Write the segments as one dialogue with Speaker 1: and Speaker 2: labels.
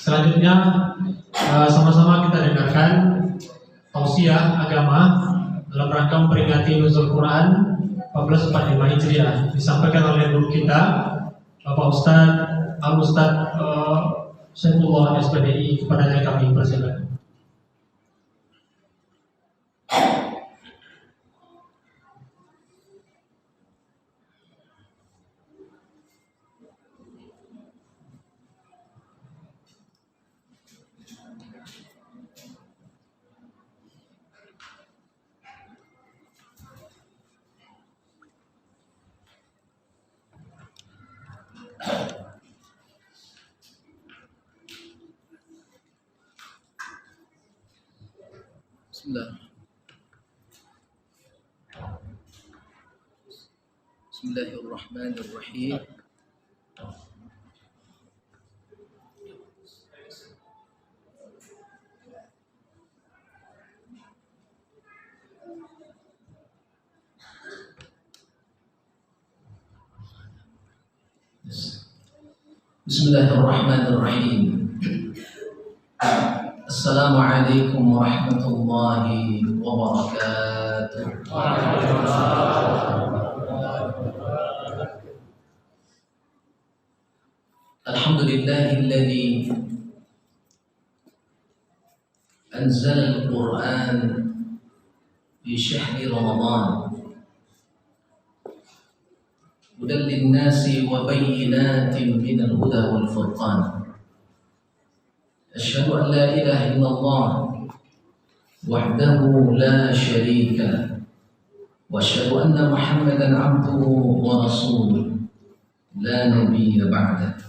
Speaker 1: Selanjutnya sama-sama kita dengarkan tausiah agama dalam rangka memperingati Nuzul Quran 1445 Hijriah disampaikan oleh guru kita Bapak Ustadz Al-Ustadz Syaifullah SPDI. Kepadanya kami persilakan.
Speaker 2: Bismillahirrahmanirrahim. Bismillahirrahmanirrahim. Assalamualaikum warahmatullahi wabarakatuh. Alhamdulillahilladzi anzala al-Qur'an fi syahri Ramadan hudan lin-nasi wa bayyinatin minal huda wal furqan. Asyhadu an la ilaha illallah wahdahu la syarika lah wa asyhadu anna Muhammadan abduhu wa rasuluh la nabiyya ba'dah.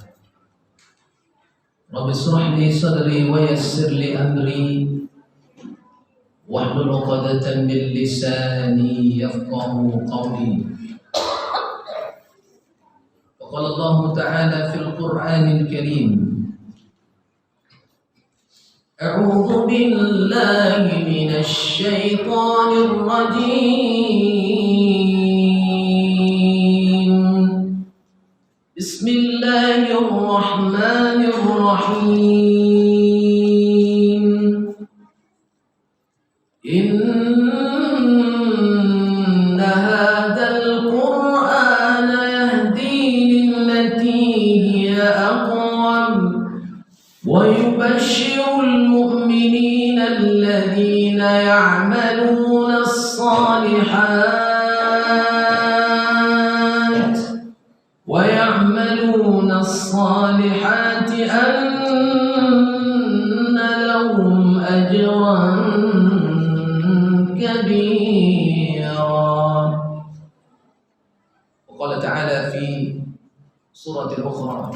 Speaker 2: Rabbi shrah li sadri wa yassir li amri wahlul 'uqdatam min lisani yafqahu qawli. Qala Allah Ta'ala fil Qur'anil Karim, A'udzu billahi minasy syaithanir rajim. Bismillahirrahmanirrahim. Inna hadzal Qur'ana yahdi lillati hiya aqwam wa yubashshirul mu'minina alladhina ya'maluna as-salihat anna lahum ajran kabira. Qala ta'ala fi suratil ukhra,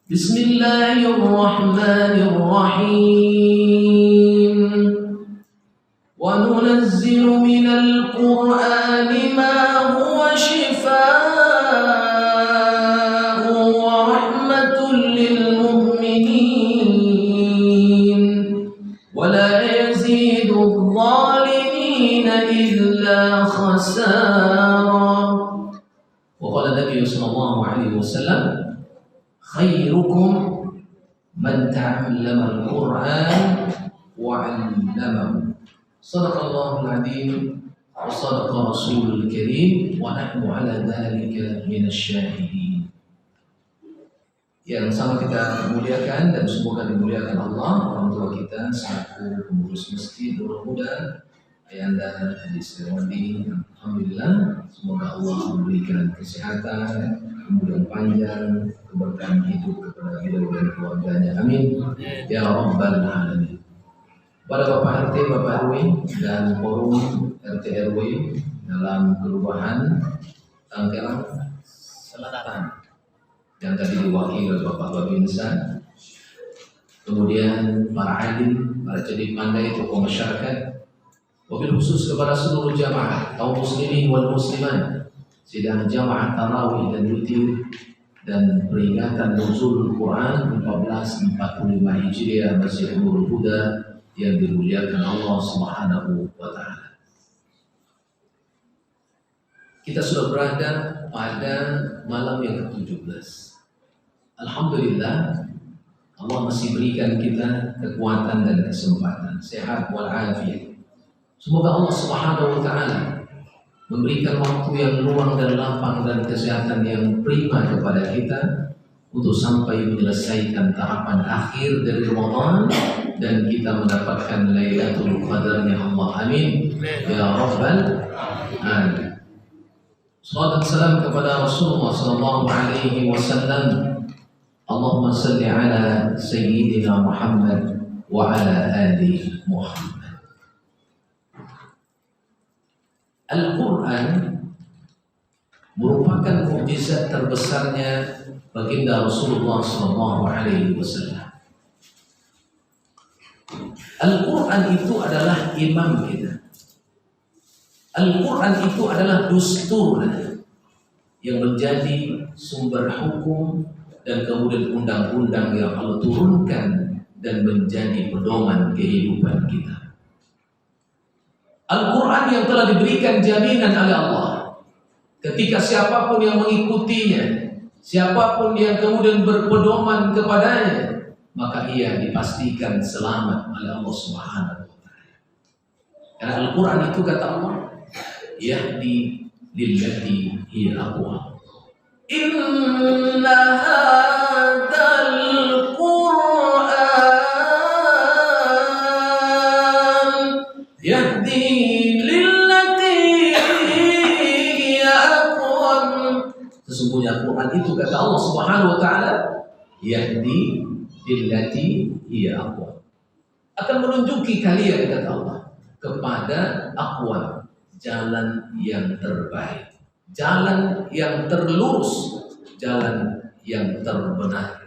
Speaker 2: Bismillahirrahmanirrahim. Wa nunazzilu minal Qur'ani ma huwa shifaa'un wa rahmatun lil mu'minin wa la yazidu adh-dhalimina illa khasara. Wa qala Nabi sallallahu alaihi wasallam, khairukum man ta'allama al-Qur'an wa 'allamahu. Shadaqallahul 'azim wa shadaqa rasulul karim wa nahnu 'ala dzalika minasy syahidin. Yang sama kita muliakan dan semoga dimuliakan Allah, orang tua kita selaku pengurus masjid Nurul Huda, Ayanda Haji Sirwandi. Alhamdulillah, semoga Allah memberikan kesehatan, kemudian panjang, keberkahan hidup kepada beliau dan keluarganya. Amin ya rabbal alamin. Pada Bapak RT, Bapak RW dan forum RT RW dalam kelurahan Tanggerang Selatan yang tadi diwakili oleh Bapak Babinsa, kemudian para alim, para cerdik pandai, tokoh masyarakat, wabil khusus kepada seluruh jamaah kaum muslimin wal muslimat sidang jamaah tarawih dan witir dan peringatan nuzul Quran 1445 Hijriah Masjid Nurul Huda yang dimuliakan Allah Subhanahu wa taala. Kita sudah berada pada malam yang ke-17. Alhamdulillah, Allah masih berikan kita kekuatan dan kesempatan, sehat walafiat. Semoga Allah Subhanahu wa taala memberikan waktu yang luang dan lapang dan kesehatan yang prima kepada kita untuk sampai menyelesaikan tahapan akhir dari Ramadan dan kita mendapatkan Lailatul Qadarnya Allah. Amin ya rabbal alamin. Salawat dan salam kepada Rasulullah sallallahu alaihi wasallam. Allahumma salli ala sayyidina Muhammad wa ala ali Muhammad. Al-Quran merupakan mukjizat terbesarnya baginda Rasulullah sallallahu alaihi wasallam. Al-Quran itu adalah imam kita. Al-Quran itu adalah dustur yang menjadi sumber hukum dan kemudian undang-undang yang Allah turunkan dan menjadi pedoman kehidupan kita. Al-Quran yang telah diberikan jaminan oleh Allah ketika siapapun yang mengikutinya, siapapun yang kemudian berpedoman kepadanya, maka ia dipastikan selamat oleh Allah Subhanahu wa taala. Karena Al-Quran itu kata Allah, yahdi lillati hiya aqwam. Inna hadzal Qur'an yahdi lillati hiya aqwam. Sesungguhnya Al-Quran itu kata Allah Subhanahu wa taala, yahdi lillati hiya aqwam, akan menunjuki kalian kata Allah kepada aqwam, jalan yang terbaik, jalan yang terlurus, jalan yang terbenar.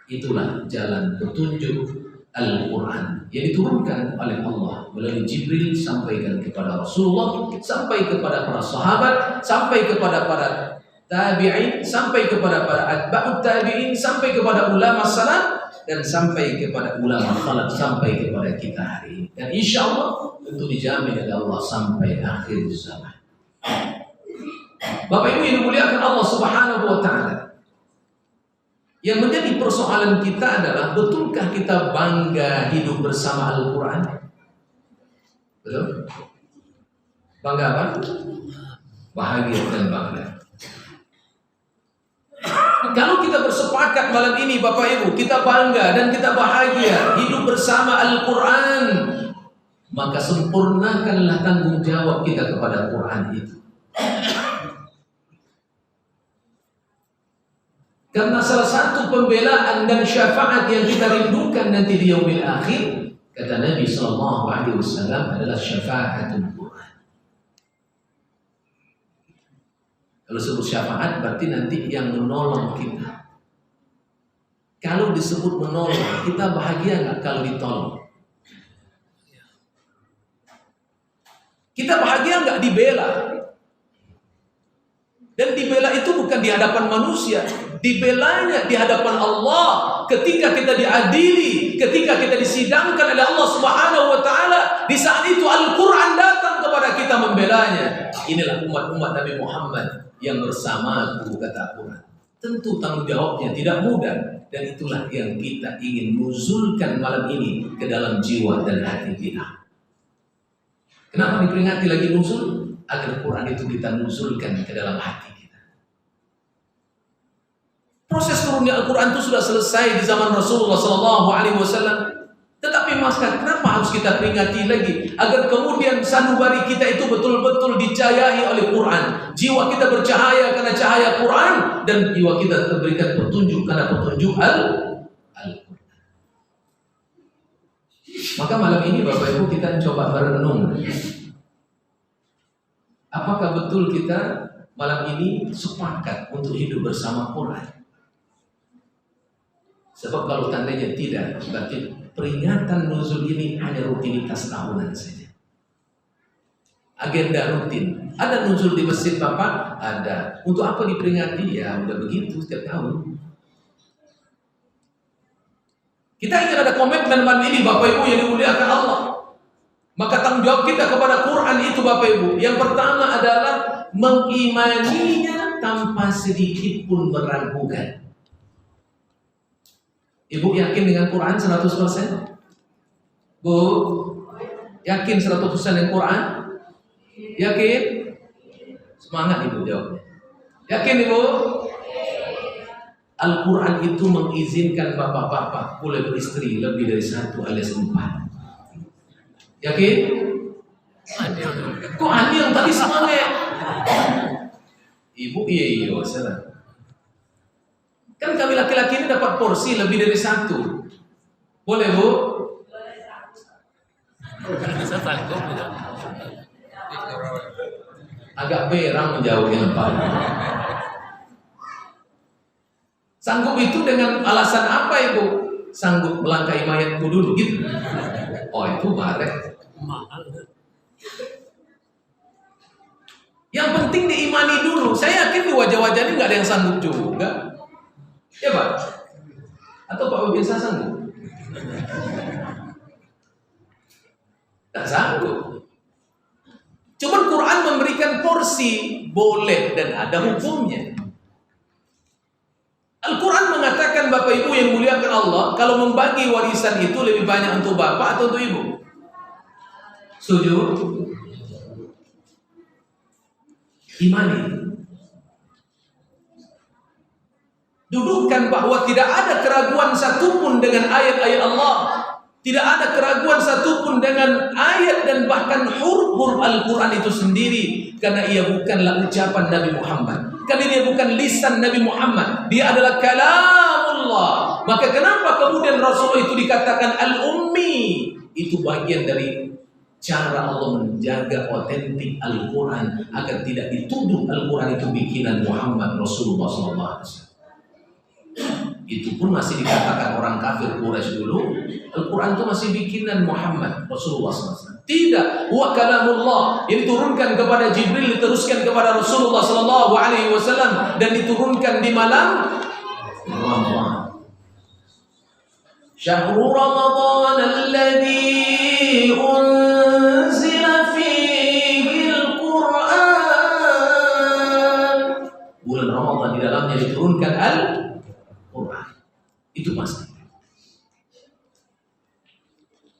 Speaker 2: Itulah jalan petunjuk Al-Quran yang diturunkan oleh Allah melalui Jibril, sampaikan kepada Rasulullah, sampai kepada para sahabat, sampai kepada para tabi'in, sampai kepada para atba'ut tabi'in, sampai kepada ulama salaf, dan sampai kepada ulama khalaf, sampai kepada kita hari ini. Dan insya Allah tentu dijamin oleh Allah sampai akhir zaman. Bapak Ibu yang dimuliakan Allah Subhanahu wa taala, yang menjadi persoalan kita adalah, betulkah kita bangga hidup bersama Al-Quran? Betul? Bangga apa? Bahagia dan bangga. Kalau kita bersepakat malam ini Bapak Ibu, kita bangga dan kita bahagia hidup bersama Al-Quran, maka sempurnakanlah tanggung jawab kita kepada Al-Quran itu. Karena salah satu pembelaan dan syafaat yang kita rindukan nanti di yaumil akhir, kata Nabi SAW, adalah syafaatul Quran. Kalau sebut syafaat berarti nanti yang menolong kita. Kalau disebut menolong, kita bahagia nggak kalau ditolong? Kita bahagia nggak dibela? Dan dibela itu bukan di hadapan manusia, dibelanya di hadapan Allah ketika kita diadili, ketika kita disidangkan oleh Allah Subhanahu wa taala. Di saat itu Al-Qur'an datang kepada kita membelanya. Inilah umat-umat Nabi Muhammad yang bersamaku, kata Al-Qur'an. Tentu tanggung jawabnya tidak mudah, dan itulah yang kita ingin nuzulkan malam ini ke dalam jiwa dan hati kita. Kenapa diperingati lagi nuzul? Agar Quran itu kita nuzulkan ke dalam hati kita. Proses turunnya Al-Quran itu sudah selesai di zaman Rasulullah SAW. Tetapi kenapa harus kita peringati lagi? Agar kemudian sanubari kita itu betul-betul dicahayahi oleh Quran. Jiwa kita bercahaya karena cahaya Quran, dan jiwa kita terberikan petunjuk karena petunjuk Al-Quran. Maka malam ini Bapak Ibu kita coba merenung. Apakah betul kita malam ini sepakat untuk hidup bersama Quran? Sebab kalau tandanya tidak, berarti peringatan nuzul ini hanya rutinitas tahunan saja. Agenda rutin. Ada nuzul di masjid Bapak? Ada. Untuk apa diperingati? Ya udah begitu setiap tahun. Kita ingin ada komitmen malam ini Bapak Ibu yang dimuliakan Allah. Maka tanggung jawab kita kepada Quran itu Bapak Ibu, yang pertama adalah mengimaninya tanpa sedikit pun meragukan. Ibu yakin dengan Quran 100%? Bu, yakin 100% dengan Quran? Yakin? Semangat Ibu jawabnya. Yakin Ibu? Al-Quran itu mengizinkan bapak-bapak boleh beristri lebih dari 1 alias 4. Yakin? Kok Ani yang tadi semangat? Ibu iya salah. Kan kami laki-laki ini dapat porsi lebih dari 1. Boleh Bu? Agak berang menjauhnya Pak. Sanggup itu dengan alasan apa Ibu? Sanggup melangkahi mayatku dulu gitu. Oh itu barek. Yang penting diimani dulu. Saya yakin di wajah-wajah ini nggak ada yang sanggup juga. Ya Pak? Atau Pak biasa sanggup? Tak sanggup. Cuman Quran memberikan porsi boleh dan ada hukumnya. Al-Quran mengatakan Bapak Ibu yang muliakan Allah, kalau membagi warisan itu lebih banyak untuk bapak atau untuk ibu? Setuju? Imani. Dudukkan bahwa tidak ada keraguan satupun dengan ayat-ayat Allah. Tidak ada keraguan satupun dengan ayat dan bahkan huruf-huruf Al-Quran itu sendiri. Karena ia bukanlah ucapan Nabi Muhammad. Karena dia bukan lisan Nabi Muhammad. Dia adalah kalamullah. Maka kenapa kemudian Rasul itu dikatakan al-ummi? Itu bagian dari cara Allah menjaga otentik Al-Quran agar tidak dituduh Al-Quran itu bikinan Muhammad Rasulullah SAW. Itu pun masih dikatakan orang kafir Quraisy dulu, Al-Quran itu masih bikinan Muhammad Rasulullah SAW. Tidak, huwa kalamullah yang diturunkan kepada Jibril, diteruskan kepada Rasulullah SAW dan diturunkan di malam Ramadan. Syahrul Ramadan alladzi unzila fihi al-Quran. Bulan Ramadan di dalamnya diturunkan Al-Quran. Itu pasti.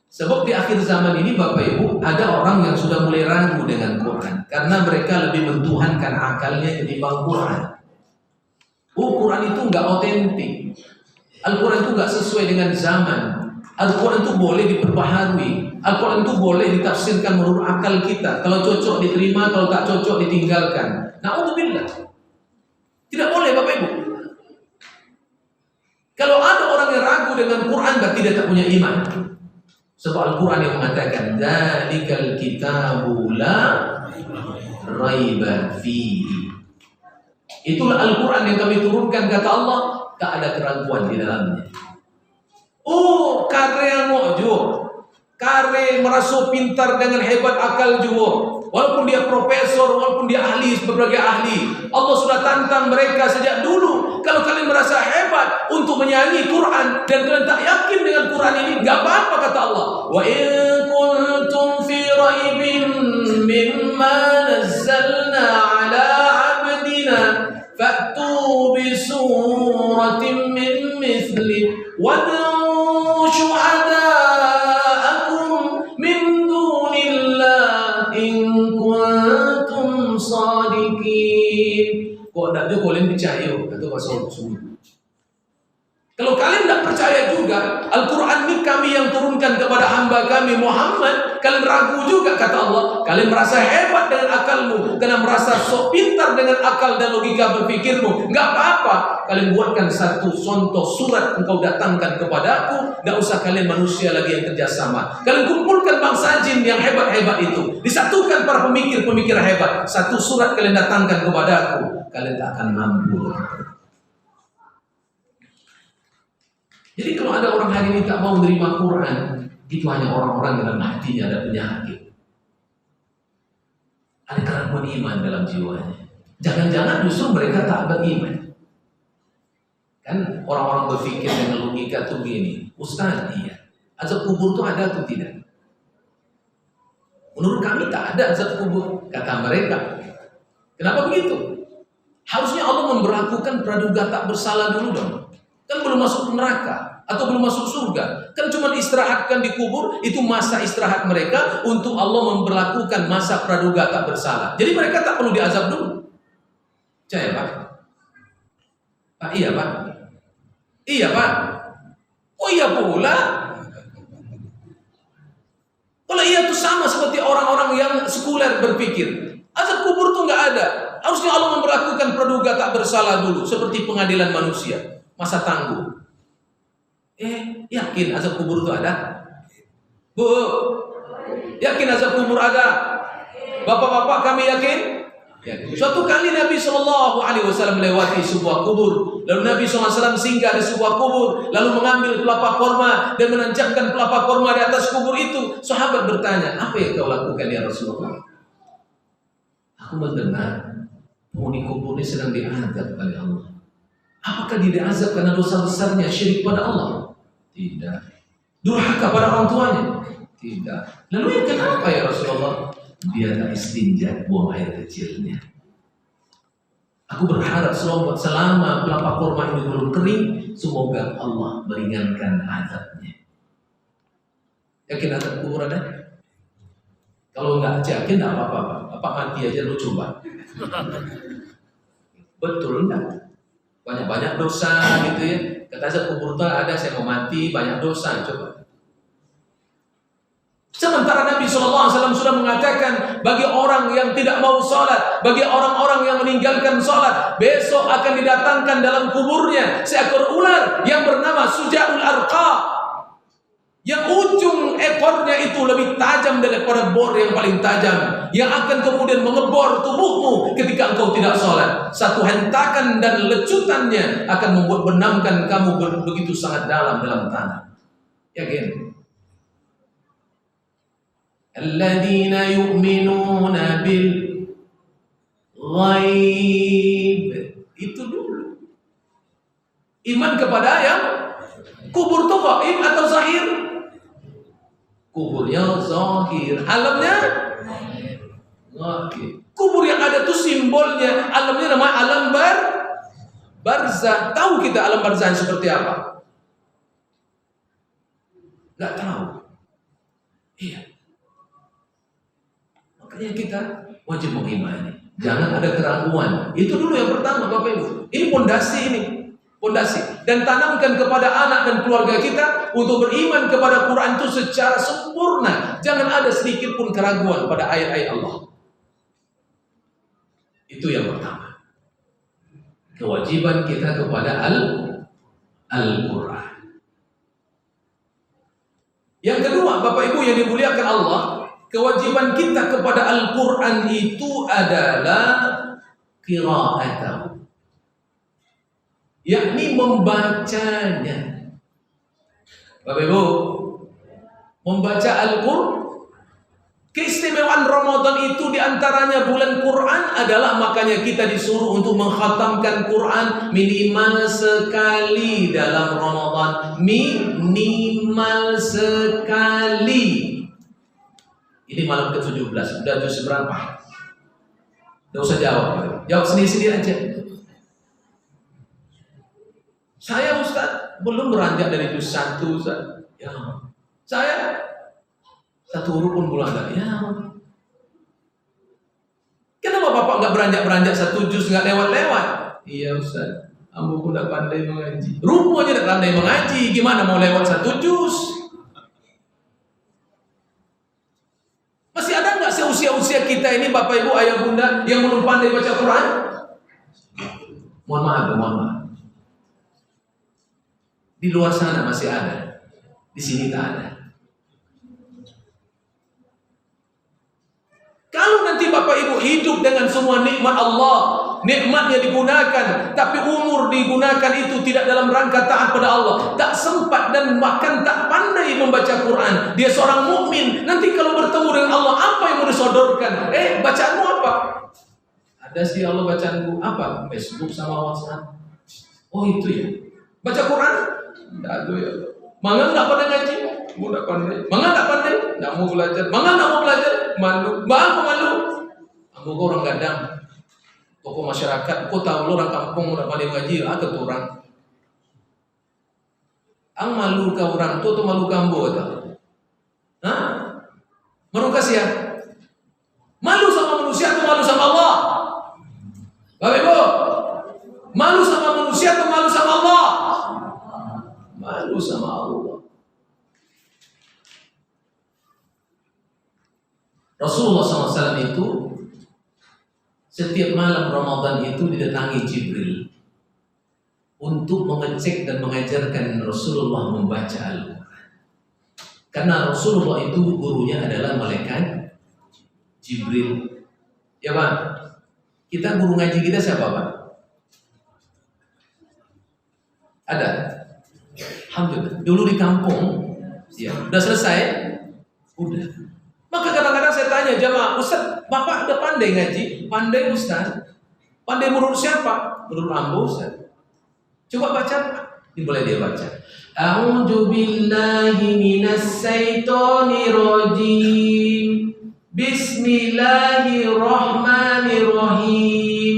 Speaker 2: Sebab di akhir zaman ini Bapak Ibu ada orang yang sudah mulai ragu dengan Quran karena mereka lebih mentuhankan akalnya ketimbang Quran. Quran itu enggak otentik. Al-Quran itu enggak sesuai dengan zaman. Al-Quran itu boleh diperbaharui. Al-Quran itu boleh ditafsirkan menurut akal kita. Kalau cocok diterima, kalau tak cocok ditinggalkan. Na'udzubillah. Tidak boleh Bapak Ibu. Kalau ada orang yang ragu dengan Quran berarti dia tak punya iman. Sebab Al-Quran yang mengatakan dzalikal kitabu la raiba fihi. Itulah Al-Quran yang kami turunkan kata Allah, tak ada keraguan di dalamnya. Oh, kare yang mu'jur. Kare merasa pintar dengan hebat akal juga. Walaupun dia profesor, walaupun dia ahli, berbagai ahli. Allah sudah tantang mereka sejak dulu. Kalau kalian merasa hebat untuk menyanyi Quran dan kalian tak yakin dengan Quran ini, enggak apa-apa kata Allah. Wa in kuntum fi raibin mimma nazzalna ala 'abdina fa'tu bi suratin min mithli wad'u syuhada'akum min dunillah in kuntum sadiqin. Kok tak ada kalian percaya kata Rasul semua. Kalau kalian tak percaya juga, Al-Quran ini kami yang turunkan kepada hamba kami Muhammad, kalian ragu juga kata Allah. Kalian merasa hebat dengan akalmu, kalian merasa sok pintar dengan akal dan logika berpikirmu. Enggak apa-apa, kalian buatkan satu contoh surat engkau datangkan kepadaku. Enggak usah kalian manusia lagi yang kerjasama. Kalian kumpulkan bangsa jin yang hebat-hebat itu, disatukan para pemikir-pemikir hebat. Satu surat kalian datangkan kepadaku, kalian tak akan mampu. Jadi kalau ada orang hari ini tak mau menerima Quran, itu hanya orang-orang dalam hatinya ada penyakit. Ada keraguan iman dalam jiwanya. Jangan-jangan justru mereka tak beriman. Kan orang-orang berpikir dengan logika tuh begini, Ustaz, iya, azab kubur itu ada atau tidak? Menurut kami tak ada azab kubur, kata mereka. Kenapa begitu? Harusnya Allah memberlakukan praduga tak bersalah dulu dong. Kan belum masuk neraka. atau belum masuk surga. Kan cuma istirahatkan di kubur, itu masa istirahat mereka untuk Allah memberlakukan masa praduga tak bersalah. Jadi mereka tak perlu diazab dulu. Percaya Pak? Pak, iya Pak? Iya Pak? Oh iya pula. Kalau iya itu sama seperti orang-orang yang sekuler berpikir. Azab kubur itu nggak ada. Harusnya Allah memberlakukan praduga tak bersalah dulu, seperti pengadilan manusia, masa tangguh. Yakin azab kubur itu ada? Bu, yakin azab kubur ada? Bapak-bapak kami yakin? Suatu kali Nabi SAW melewati sebuah kubur. Lalu Nabi SAW singgah di sebuah kubur, lalu mengambil kelapa korma dan menancapkan kelapa korma di atas kubur itu. Sahabat bertanya, apa yang kau lakukan ya Rasulullah? Aku mendengar penghuni kubur ini sedang diazab oleh Allah. Apakah dia diazab karena dosa besarnya syirik pada Allah? Tidak. Durhaka pada orang tuanya? Tidak. Lalu yang kenapa ya Rasulullah? Dia tak istinja buang air kecilnya. Aku berharap selama kelapa korma ini belum kering, semoga Allah meringankan azabnya. Yakin azab kubur ada? Kalau nggak yakin nggak apa-apa, apa mati aja lu coba. Betul enggak? Banyak-banyak dosa gitu ya. Kata azab kubur itu ada, saya mau mati banyak dosa, coba. Sementara Nabi SAW sudah mengatakan bagi orang yang tidak mau sholat, bagi orang-orang yang meninggalkan sholat, besok akan didatangkan dalam kuburnya seekor ular yang bernama Suja'ul Arqa, yang ujung ekornya itu lebih tajam daripada bor yang paling tajam, yang akan kemudian mengebor tubuhmu ketika engkau tidak sholat. Satu hentakan dan lecutannya akan membuat benamkan kamu begitu sangat dalam tanah. Yakin? Alladzina yu'minuna bil ghaib. Itu dulu. Iman kepada yang kubur itu gaib atau zahir? Kuburnya zahir, alamnya gaib. Kubur yang ada itu simbolnya, alamnya nama alam barzah. Tahu kita alam barzah seperti apa? Enggak tahu. Iya. Makanya kita wajib mengimani. Jangan ada keraguan. Itu dulu yang pertama Bapak Ibu. Ini pondasi ini. Pondasi. Dan tanamkan kepada anak dan keluarga kita untuk beriman kepada Quran itu secara sempurna. Jangan ada sedikit pun keraguan pada ayat-ayat Allah. Itu yang pertama. Kewajiban kita kepada Al-Quran. Yang kedua Bapak Ibu yang dimuliakan Allah, kewajiban kita kepada Al-Quran itu adalah qira'atahu, yakni membacanya. Bapak Ibu, membaca Al-Quran. Keistimewaan Ramadan itu diantaranya bulan Quran adalah makanya kita disuruh untuk mengkhatamkan Quran minimal sekali dalam Ramadan. Minimal sekali. Ini malam ke-17, udah juz berapa? Tidak usah jawab, jawab sendiri-sendiri aja. Saya Ustaz belum beranjak dari juz 1 Ustaz. Ya. Saya satu huruf pun belum ada. Ya. Kenapa Bapak nggak beranjak satu juz, nggak lewat-lewat? Iya Ustaz, ambo pun tidak pandai mengaji. Rupanya tidak pandai mengaji, gimana mau lewat satu juz? Masih ada nggak seusia-usia kita ini Bapak Ibu ayah bunda yang belum pandai baca Quran? Mohon maaf. Di luar sana masih ada, di sini tak ada. Kalau nanti Bapak Ibu hidup dengan semua nikmat Allah, nikmatnya digunakan, tapi umur digunakan itu tidak dalam rangka taat pada Allah, tak sempat dan bahkan tak pandai membaca Quran. Dia seorang mukmin, nanti kalau bertemu dengan Allah, apa yang mau disodorkan? Bacaanmu apa? Ada sih Allah bacaanku apa? Facebook sama WhatsApp. Oh itu ya. Baca Quran? Tidak ada ya. Mangga nggak pandai ngaji? Mudah pandai. Mangga nggak pandai? Nggak mau belajar. Mangga nggak mau belajar? Malu. Aku malu. Aku orang gadang. Tokoh masyarakat. Kau tahu lo orang kampung udah pandai ngaji. Ada tuh orang. Ang malu ka orang tua atau malu kambo atau? Hah? Malu ka siya? Malu sama manusia atau malu sama Allah? Bapak Ibu, malu sama manusia atau malu sama Allah? Malu sama Allah. Rasulullah SAW itu setiap malam Ramadan itu didatangi Jibril untuk mengecek dan mengajarkan Rasulullah membaca Al-Quran. Karena Rasulullah itu gurunya adalah malaikat Jibril. Ya Pak, kita guru ngaji kita siapa Pak? Ada? Alhamdulillah. Dulu di kampung, ya, udah selesai? Udah. Maka kadang-kadang saya tanya jamaah, Ustaz, Bapak udah pandai ngaji? Pandai Ustaz. Pandai menurut siapa? Menurut Ambo Ustaz. Coba baca, dimulai dia baca. A'udzu billahi minas syaitonir rajim. Bismillahirrahmanirrahim.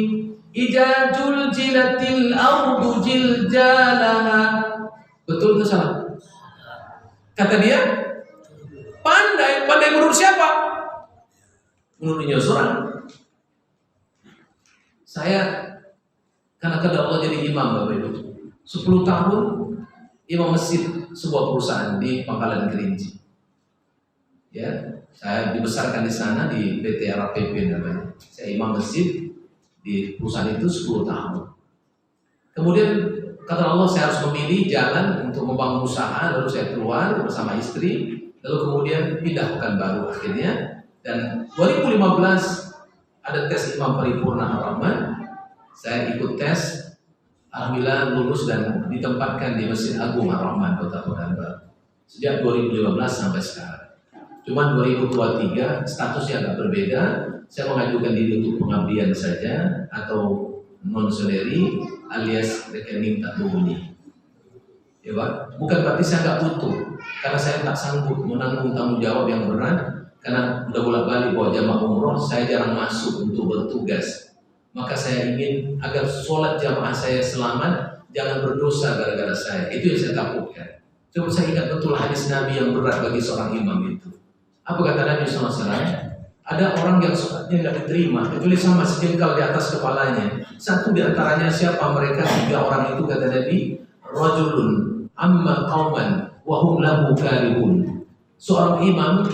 Speaker 2: Idza zulzilatil ardu zilzalaha. Betul atau salah? Kata dia, pandai. Pandai menurut siapa? Menurutnya seorang. Saya karena kepada Allah jadi imam Bapak Ibu. 10 tahun imam masjid sebuah perusahaan di Pangkalan Kerinci. Ya, saya dibesarkan di sana di PT RAPP namanya. Saya imam masjid di perusahaan itu 10 tahun. Kemudian kata Allah saya harus memilih jalan untuk membangun usaha, lalu saya keluar bersama istri, lalu kemudian pindah Pekanbaru akhirnya. Dan 2015 ada tes imam paripurna Ar-Rahman. Saya ikut tes, alhamdulillah lulus dan ditempatkan di Masjid Agung Ar-Rahman Kota Pekanbaru sejak 2015 sampai sekarang. Cuman 2023 statusnya agak berbeda. Saya mengajukan diri untuk pengabdian saja atau non salary alias rekening tak berbunyi. Ya Pak, bukan berarti saya nggak butuh, karena saya tak sanggup menanggung tanggung jawab yang berat. Karena udah bolak-balik bawa jamaah umroh, saya jarang masuk untuk bertugas. Maka saya ingin agar sholat jamaah saya selamat, jangan berdosa gara-gara saya. Itu yang saya takutkan. Coba saya ingat betul hadis Nabi yang berat bagi seorang imam itu. Apa kata Nabi SAW? Ada orang yang sholatnya nggak diterima, kecuali sama sejengkal di atas kepalanya. Satu di antaranya siapa mereka? 3 orang itu kata Nabi, rajulun amma qauman wa hum lahu karihun. Seorang imam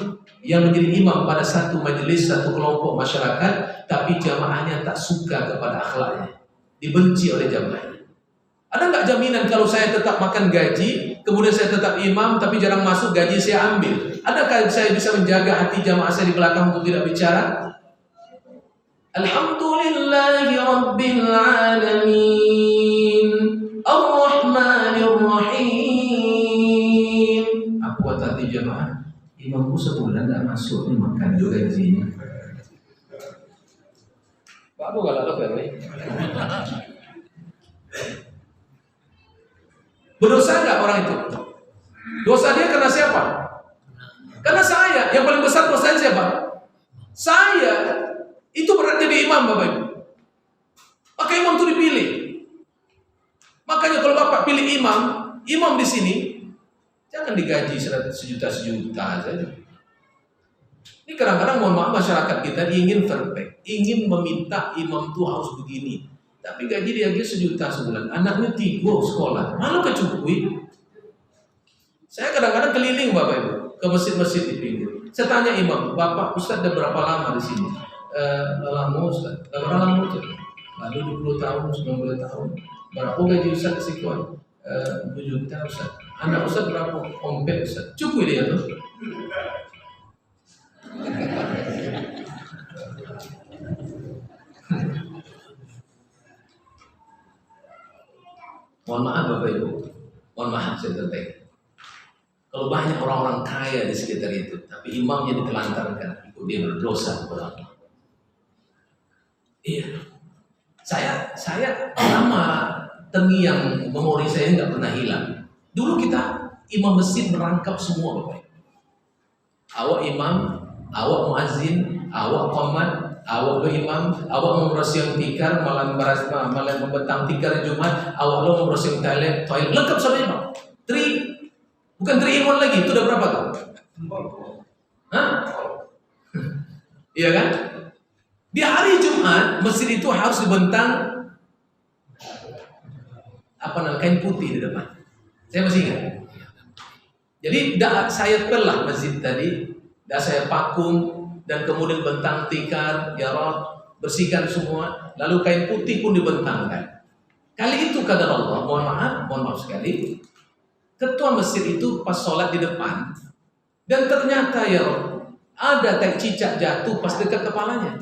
Speaker 2: yang menjadi imam pada satu majelis, satu kelompok masyarakat, tapi jamaahnya tak suka kepada akhlaknya, dibenci oleh jamaahnya. Ada nggak jaminan kalau saya tetap makan gaji, kemudian saya tetap imam, tapi jarang masuk, gaji saya ambil? Adakah saya bisa menjaga hati jamaah saya di belakang untuk tidak bicara? Alhamdulillahi Rabbil Alamin Ar-Rahmanir Rahim. Apa kata hati jamaah? Imamku sebulan tidak masuk, ini makan juga gajinya. Pak Bu kalau lo berdosa nggak orang itu? Dosa dia karena siapa? Karena saya. Yang paling besar dosanya siapa? Saya. Itu berat jadi imam Bapak Ibu. Maka imam itu dipilih. Makanya kalau Bapak pilih imam di sini jangan digaji sejuta saja. Ini kadang-kadang mohon maaf masyarakat kita ingin perfect, ingin meminta imam itu harus begini. Tapi gaji dia sejuta sebulan, anaknya 3 sekolah, malu kecukui. Saya kadang-kadang keliling Bapak Ibu ke masjid-masjid di pinggir. Saya tanya imam, Bapak Ustaz udah berapa lama di sini? Lama Ustaz, berapa lama Ustaz? Lalu 20 tahun, 90 tahun. Berapa gaji Ustaz sekian? 2 juta Ustaz. Anak Ustaz berapa? Ompet Ustaz. Cukup dia tuh. Mohon maaf Bapak Ibu, mohon maaf saya terbaik. Kalau banyak orang-orang kaya di sekitar itu, tapi imamnya ditelantarkan, itu dia berdosa kepada Allah. Iya, saya lama terngiang, memori saya nggak pernah hilang. Dulu kita imam masjid merangkap semua Bapak Ibu. Awak imam, awak muazzin, awak qomat, awak lo imam, awak membersihkan tikar malam membentang tikar Jumat, awak lo membersihkan toilet lengkap sama imam. 3 Bukan 3 in 1 lagi, itu udah berapa tuh? Hah? Iya kan? Di hari Jumat, masjid itu harus dibentang kain putih di depan. Saya masih ingat. Jadi saya pelah masjid tadi, saya vakum dan kemudian bentang tikar, jarot, bersihkan semua, lalu kain putih pun dibentangkan. Kali itu kata Allah, mohon maaf sekali, ketua masjid itu pas sholat di depan, dan ternyata ya Rob, ada tai cicak jatuh pas dekat kepalanya.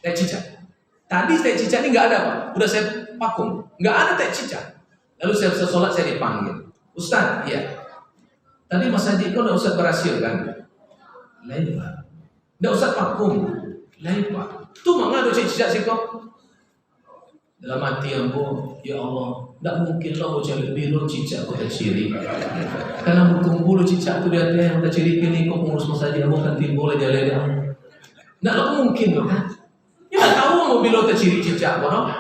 Speaker 2: Tai cicak. Tadi tai cicak ini nggak ada Pak, udah saya vakum, nggak ada tai cicak. Lalu saya sholat, saya dipanggil, Ustaz, iya. Tadi Mas Haji kau udah Ustaz berhasil kan? Lain Pak. Udah Ustaz vakum. Lain Pak. Tuh mana ada tai cicak sih kau? Dalam hati ambo, ya Allah, tidak mungkin lah mau cari biru cicak kau tak ciri. Karena bertumbuh lo cicak tu dia yang tak ciri kini kau pengurus masaji ambo kan timbul aja leda. Tidak lah mungkin loh kan? Ya tak tahu mau biru tak ciri cicak bono.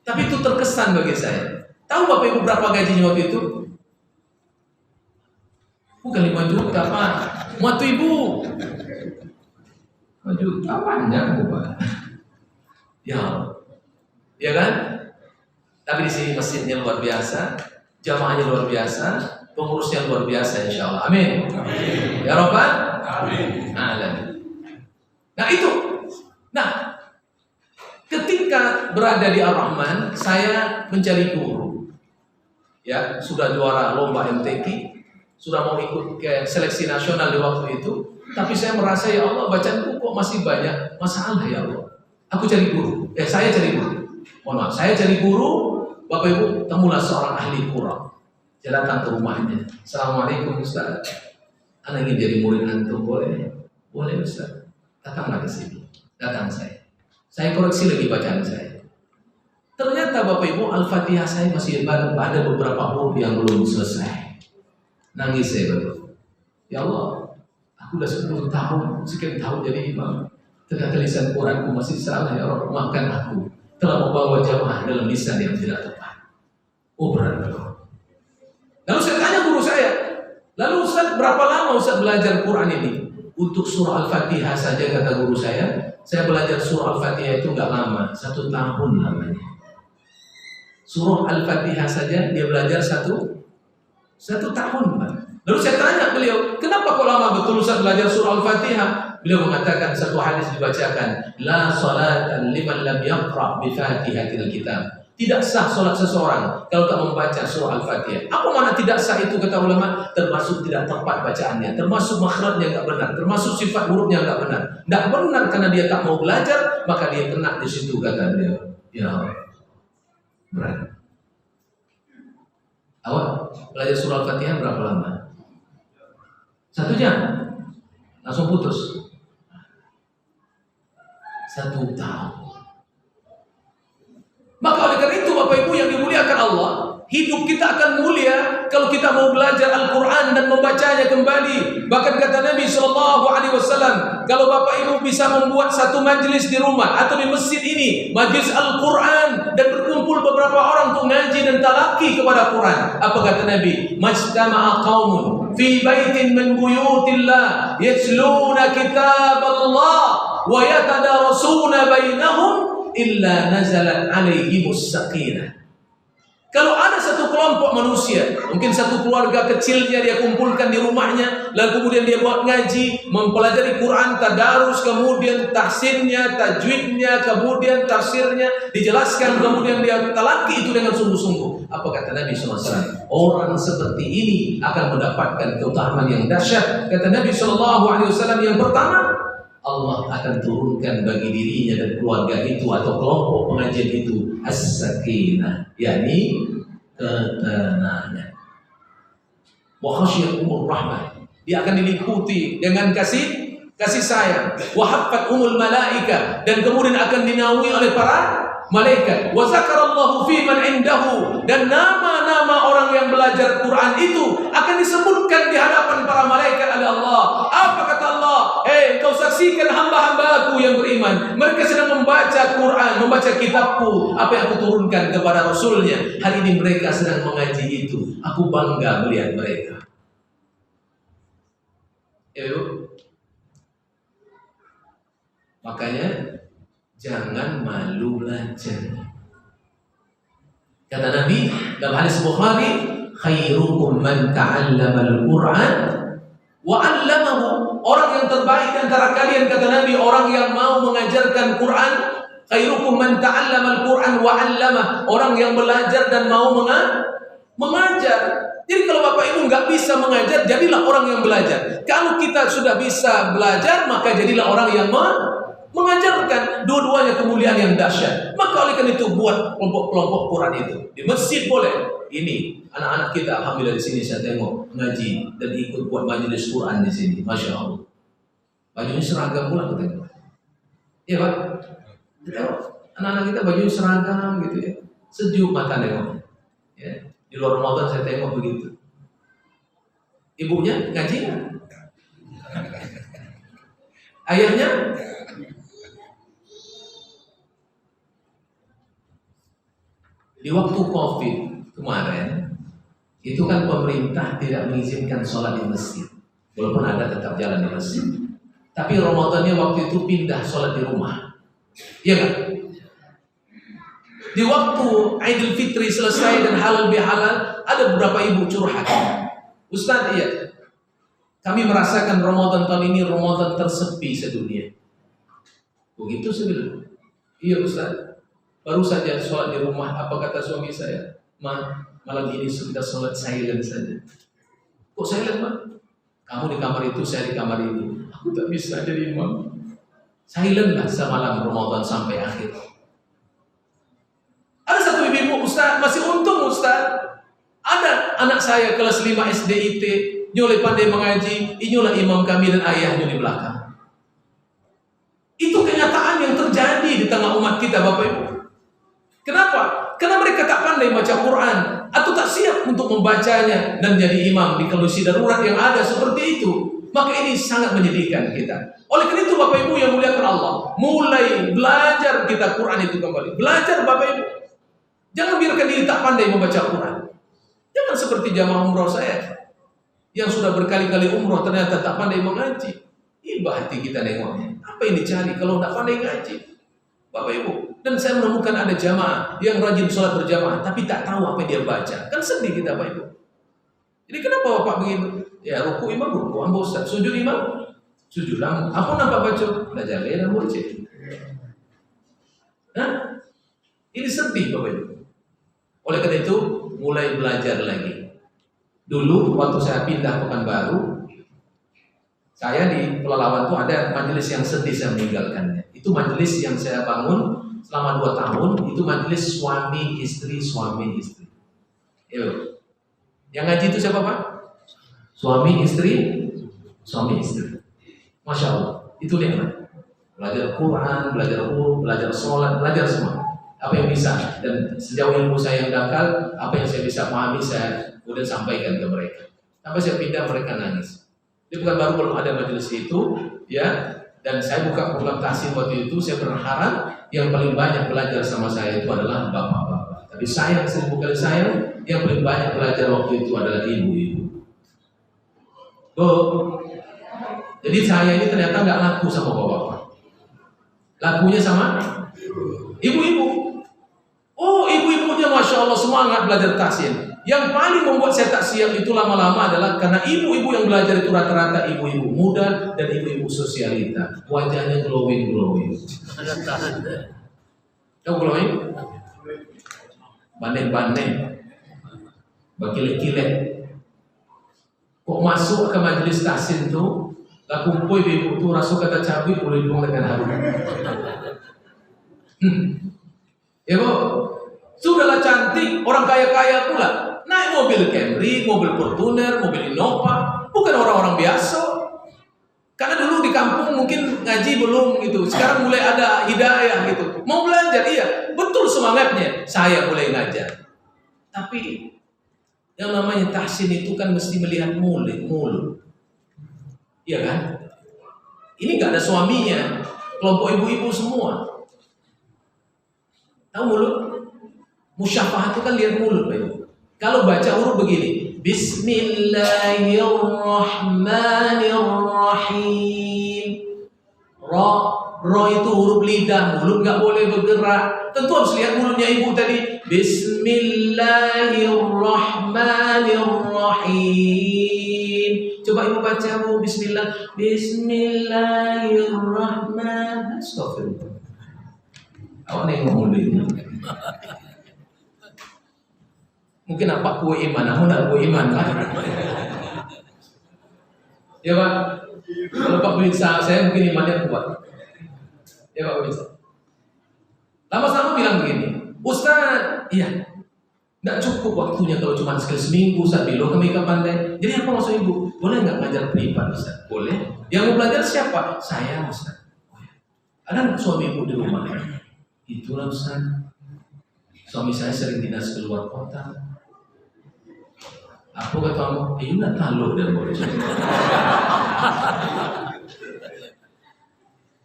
Speaker 2: Tapi itu terkesan bagi saya. Tahu Bapak Ibu berapa gajinya waktu itu? Bukan 5 juta Pak. Waktu Ibu 5 juta panjang Pak. Ya Allah. Ya kan? Tapi di sini masjidnya luar biasa, jamaahnya luar biasa, pengurusnya luar biasa insya Allah. Amin. Amin. Ya Rabbal Amin. Nah itu. Nah, ketika berada di Ar-Rahman, saya mencari guru. Ya, sudah juara lomba MTQ, sudah mau ikut ke seleksi nasional di waktu itu, tapi saya merasa ya Allah bacaanku kok masih banyak masalah ya Allah. Aku cari guru. Saya cari guru. Mohon maaf, saya cari guru, Bapak Ibu, temulah seorang ahli Quran. Saya datang ke rumahnya. Assalamualaikum Ustaz. Anak ingin jadi murid antum, boleh? Boleh Ustaz. Datanglah ke sini. Datang saya. Saya koreksi lagi bacaan saya. Ternyata Bapak Ibu, Al-Fatihah saya masih ada beberapa huruf yang belum selesai. Nangis saya Bapak. Ya Allah, aku udah 10 tahun, sekian tahun jadi imam. Ternyata lisan Quranku masih salah ya Allah, maafkan aku. Telah membawa jamaah dalam lisan yang tidak tepat. Berat. Lalu saya tanya guru saya, lalu Ustaz berapa lama Ustaz belajar Quran ini? Untuk surah Al-Fatihah saja kata guru saya belajar surah Al-Fatihah itu nggak lama, 1 tahun lamanya. Surah Al-Fatihah saja dia belajar 1 tahun Pak. Lalu saya tanya beliau, kenapa kok lama betul Ustaz belajar surah Al-Fatihah? Beliau mengatakan satu hadis dibacakan, la salatan liman lam yaqra bi fatihatil kitab. Tidak sah salat seseorang kalau tak membaca surah Al-Fatihah. Apa mana tidak sah itu kata ulama? Termasuk tidak tepat bacaannya, termasuk makhrajnya enggak benar, termasuk sifat hurufnya enggak benar. Enggak benar karena dia tak mau belajar, maka dia kena di situ kata beliau. Ya berat. Awak belajar surah Al-Fatihah berapa lama? 1 jam. Langsung putus. 1 tahun. Maka oleh karena itu Bapak Ibu yang dimuliakan Allah, hidup kita akan mulia kalau kita mau belajar Al-Quran dan membacanya kembali. Bahkan kata Nabi SAW, kalau Bapak Ibu bisa membuat satu majelis di rumah atau di masjid ini, majelis Al-Quran, dan berkumpul beberapa orang untuk ngaji dan talaki kepada Quran. Apa kata Nabi? Majtama'a qaumun fi baitin min buyutillah yatluna kitab Allah wa yatadarasuna bainahum illa nazalat alaihimus sakinah. Kalau ada satu kelompok manusia, mungkin satu keluarga kecilnya dia kumpulkan di rumahnya, lalu kemudian dia buat ngaji, mempelajari Quran, tadarus, kemudian tahsinnya, tajwidnya, kemudian tafsirnya dijelaskan, kemudian dia talaki itu dengan sungguh-sungguh. Apa kata Nabi SAW? Orang seperti ini akan mendapatkan keutamaan yang dahsyat. Kata Nabi SAW yang pertama, Allah akan turunkan bagi dirinya dan keluarga itu atau kelompok pengajian itu as-sakinah, yakni ketenangan. Wa khasyiatumur rahmah. Dia akan diliputi dengan kasih sayang. Wa haffathumul malaika, dan kemudian akan dinaungi oleh para malaikat. Wa zakarallahu fi man indahu, dan nama-nama nama-nama orang yang belajar Quran itu akan disebutkan di hadapan para malaikat oleh Allah. Apa kata Allah? Kau saksikan hamba-hambaku yang beriman, mereka sedang membaca Quran, membaca kitabku, apa yang aku turunkan kepada Rasulnya. Hari ini mereka sedang mengaji itu. Aku bangga melihat mereka. Makanya jangan malu belajar. Kata Nabi dalam hadis Bukhari, khairukum man ta'allama al-Qur'an wa 'allamahu. Orang yang terbaik di antara kalian, kata Nabi, orang yang mau mengajarkan Quran. Khairukum man ta'allama al-Qur'an wa 'allamah. Orang yang belajar dan mau mengajar. Jadi kalau Bapak Ibu nggak bisa mengajar, jadilah orang yang belajar. Kalau kita sudah bisa belajar, maka jadilah orang yang mengajarkan. Dua-duanya kemuliaan yang dahsyat. Maka oleh karena itu buat kelompok-kelompok Quran itu di masjid boleh. Ini anak-anak kita alhamdulillah di sini saya tengok ngaji dan ikut buat majelis Quran di sini. Masya Allah. Bajunya seragam pula kita tengok. Iya Pak. Tengok anak-anak kita baju seragam gitu ya. Sejuk mata tengoknya. Ya. Di luar Ramadan saya tengok begitu. Ibunya ngaji nggak? Ayahnya? Di waktu COVID kemarin, itu kan pemerintah tidak mengizinkan sholat di masjid. Walaupun ada tetap jalan di masjid. Tapi Ramadannya waktu itu pindah sholat di rumah. Iya kan? Di waktu Idul Fitri selesai dan halal bihalal, ada beberapa ibu curhat. Ustaz, iya, kami merasakan Ramadan tahun ini Ramadan tersepi sedunia. Begitu saya bilang. Iya Ustaz, baru saja sholat di rumah. Apa kata suami saya? Malam ini sudah sholat silent saja. Kok silent, Ma? Kamu di kamar itu, saya di kamar ini. Aku tak bisa jadi imam. Silent lah semalam Ramadan sampai akhir. Ada satu ibu, Ustaz, masih untung Ustaz. Ada anak saya kelas 5 SDIT, nyoleh pandai mengaji, inilah imam kami dan ayahnya di belakang. Itu kenyataan yang terjadi di tengah umat kita, Bapak Ibu. Kenapa? Karena mereka tak pandai baca Quran atau tak siap untuk membacanya dan jadi imam di kondisi darurat yang ada seperti itu. Maka ini sangat menyedihkan kita. Oleh karena itu Bapak Ibu yang muliakan Allah, mulai belajar kita Quran itu kembali. Belajar Bapak Ibu. Jangan biarkan diri tak pandai membaca Quran. Jangan seperti jamaah umroh saya yang sudah berkali-kali umroh ternyata tak pandai mengaji. Iba hati kita nengoknya. Apa yang dicari kalau tak pandai ngaji? Bapak Ibu. Dan saya menemukan ada jamaah yang rajin sholat berjamaah tapi tak tahu apa yang dia baca. Kan sedih kita Bapak Ibu. Jadi kenapa Bapak begitu? Ya ruku imam, ruku amba Ustaz. Sujud imam, sujud amba. Apa nampak baca? Belajar dan baca. Nah, ini sedih Bapak Ibu. Oleh karena itu, mulai belajar lagi. Dulu waktu saya pindah Pekanbaru, saya di Pelalawan itu ada majelis yang sedih saya meninggalkannya. Itu majelis yang saya bangun selama 2 tahun. Itu majelis suami istri. Yuk. Yang ngaji itu siapa Pak? Suami istri. Masya Allah. Itu nikmat. Belajar Quran, belajar huruf, belajar sholat, belajar semua. Apa yang bisa, dan sejauh ilmu saya yang dangkal, apa yang saya bisa pahami saya kemudian sampaikan ke mereka. Sampai saya pindah mereka nangis. Di Pekanbaru belum ada majelis itu, ya. Dan saya buka program tahsin waktu itu, saya berharap yang paling banyak belajar sama saya itu adalah bapak-bapak. Tapi sayang, 1000 kali sayang, yang paling banyak belajar waktu itu adalah ibu-ibu. Jadi saya ini ternyata nggak laku sama bapak-bapak. Lakunya sama ibu-ibu. Oh, ibu-ibunya Masya Allah semangat belajar tahsin. Yang paling membuat saya tak siap itu lama-lama adalah karena ibu-ibu yang belajar itu rata-rata ibu-ibu muda dan ibu-ibu sosialita. Wajahnya glowing. Tahu glowing? Bandeng-bandeng, bakile-kile. Kok masuk ke majelis tahsin tuh, lah kumpul ibu tuh rasu kata cabai boleh buang dengan harum. Ya Bu, sudahlah cantik, orang kaya-kaya pula. Naik mobil Camry, mobil Fortuner, mobil Innova, bukan orang-orang biasa. Karena dulu di kampung mungkin ngaji belum gitu. Sekarang mulai ada hidayah gitu. Mau belajar, iya, betul semangatnya. Saya mulai ngajar. Tapi Yang namanya tahsin itu kan mesti melihat mulut. Iya kan? Ini nggak ada suaminya, kelompok ibu-ibu semua. Tahu mulut? Musyafahah itu kan lihat mulut, Pak Ibu. Kalau baca huruf begini, Bismillahirrahmanirrahim. Ro itu huruf lidah, mulut nggak boleh bergerak. Tentu harus lihat mulutnya ibu tadi. Bismillahirrahmanirrahim. Coba ibu baca bu, Bismillah. Bismillahirrahmanirrahim. Astagfirullah. Awak nengok mulut ini. Mungkin apa kue iman, aku nak kue iman kan? Ya Pak, kalau Pak periksa saya mungkin imannya kuat. Ya Pak periksa. Lama-lama bilang begini, Ustaz, iya, nggak cukup waktunya kalau cuma sekali seminggu Ustaz bilo kami ke pandai. Jadi apa maksud ibu? Boleh nggak ngajar privat Ustaz? Boleh. Yang mau belajar siapa? Saya Ustaz. Ada nggak suami ibu di rumah? Itulah Ustaz. Suami saya sering dinas keluar kota. Aku kata kamu, ini nggak tahu dan boleh.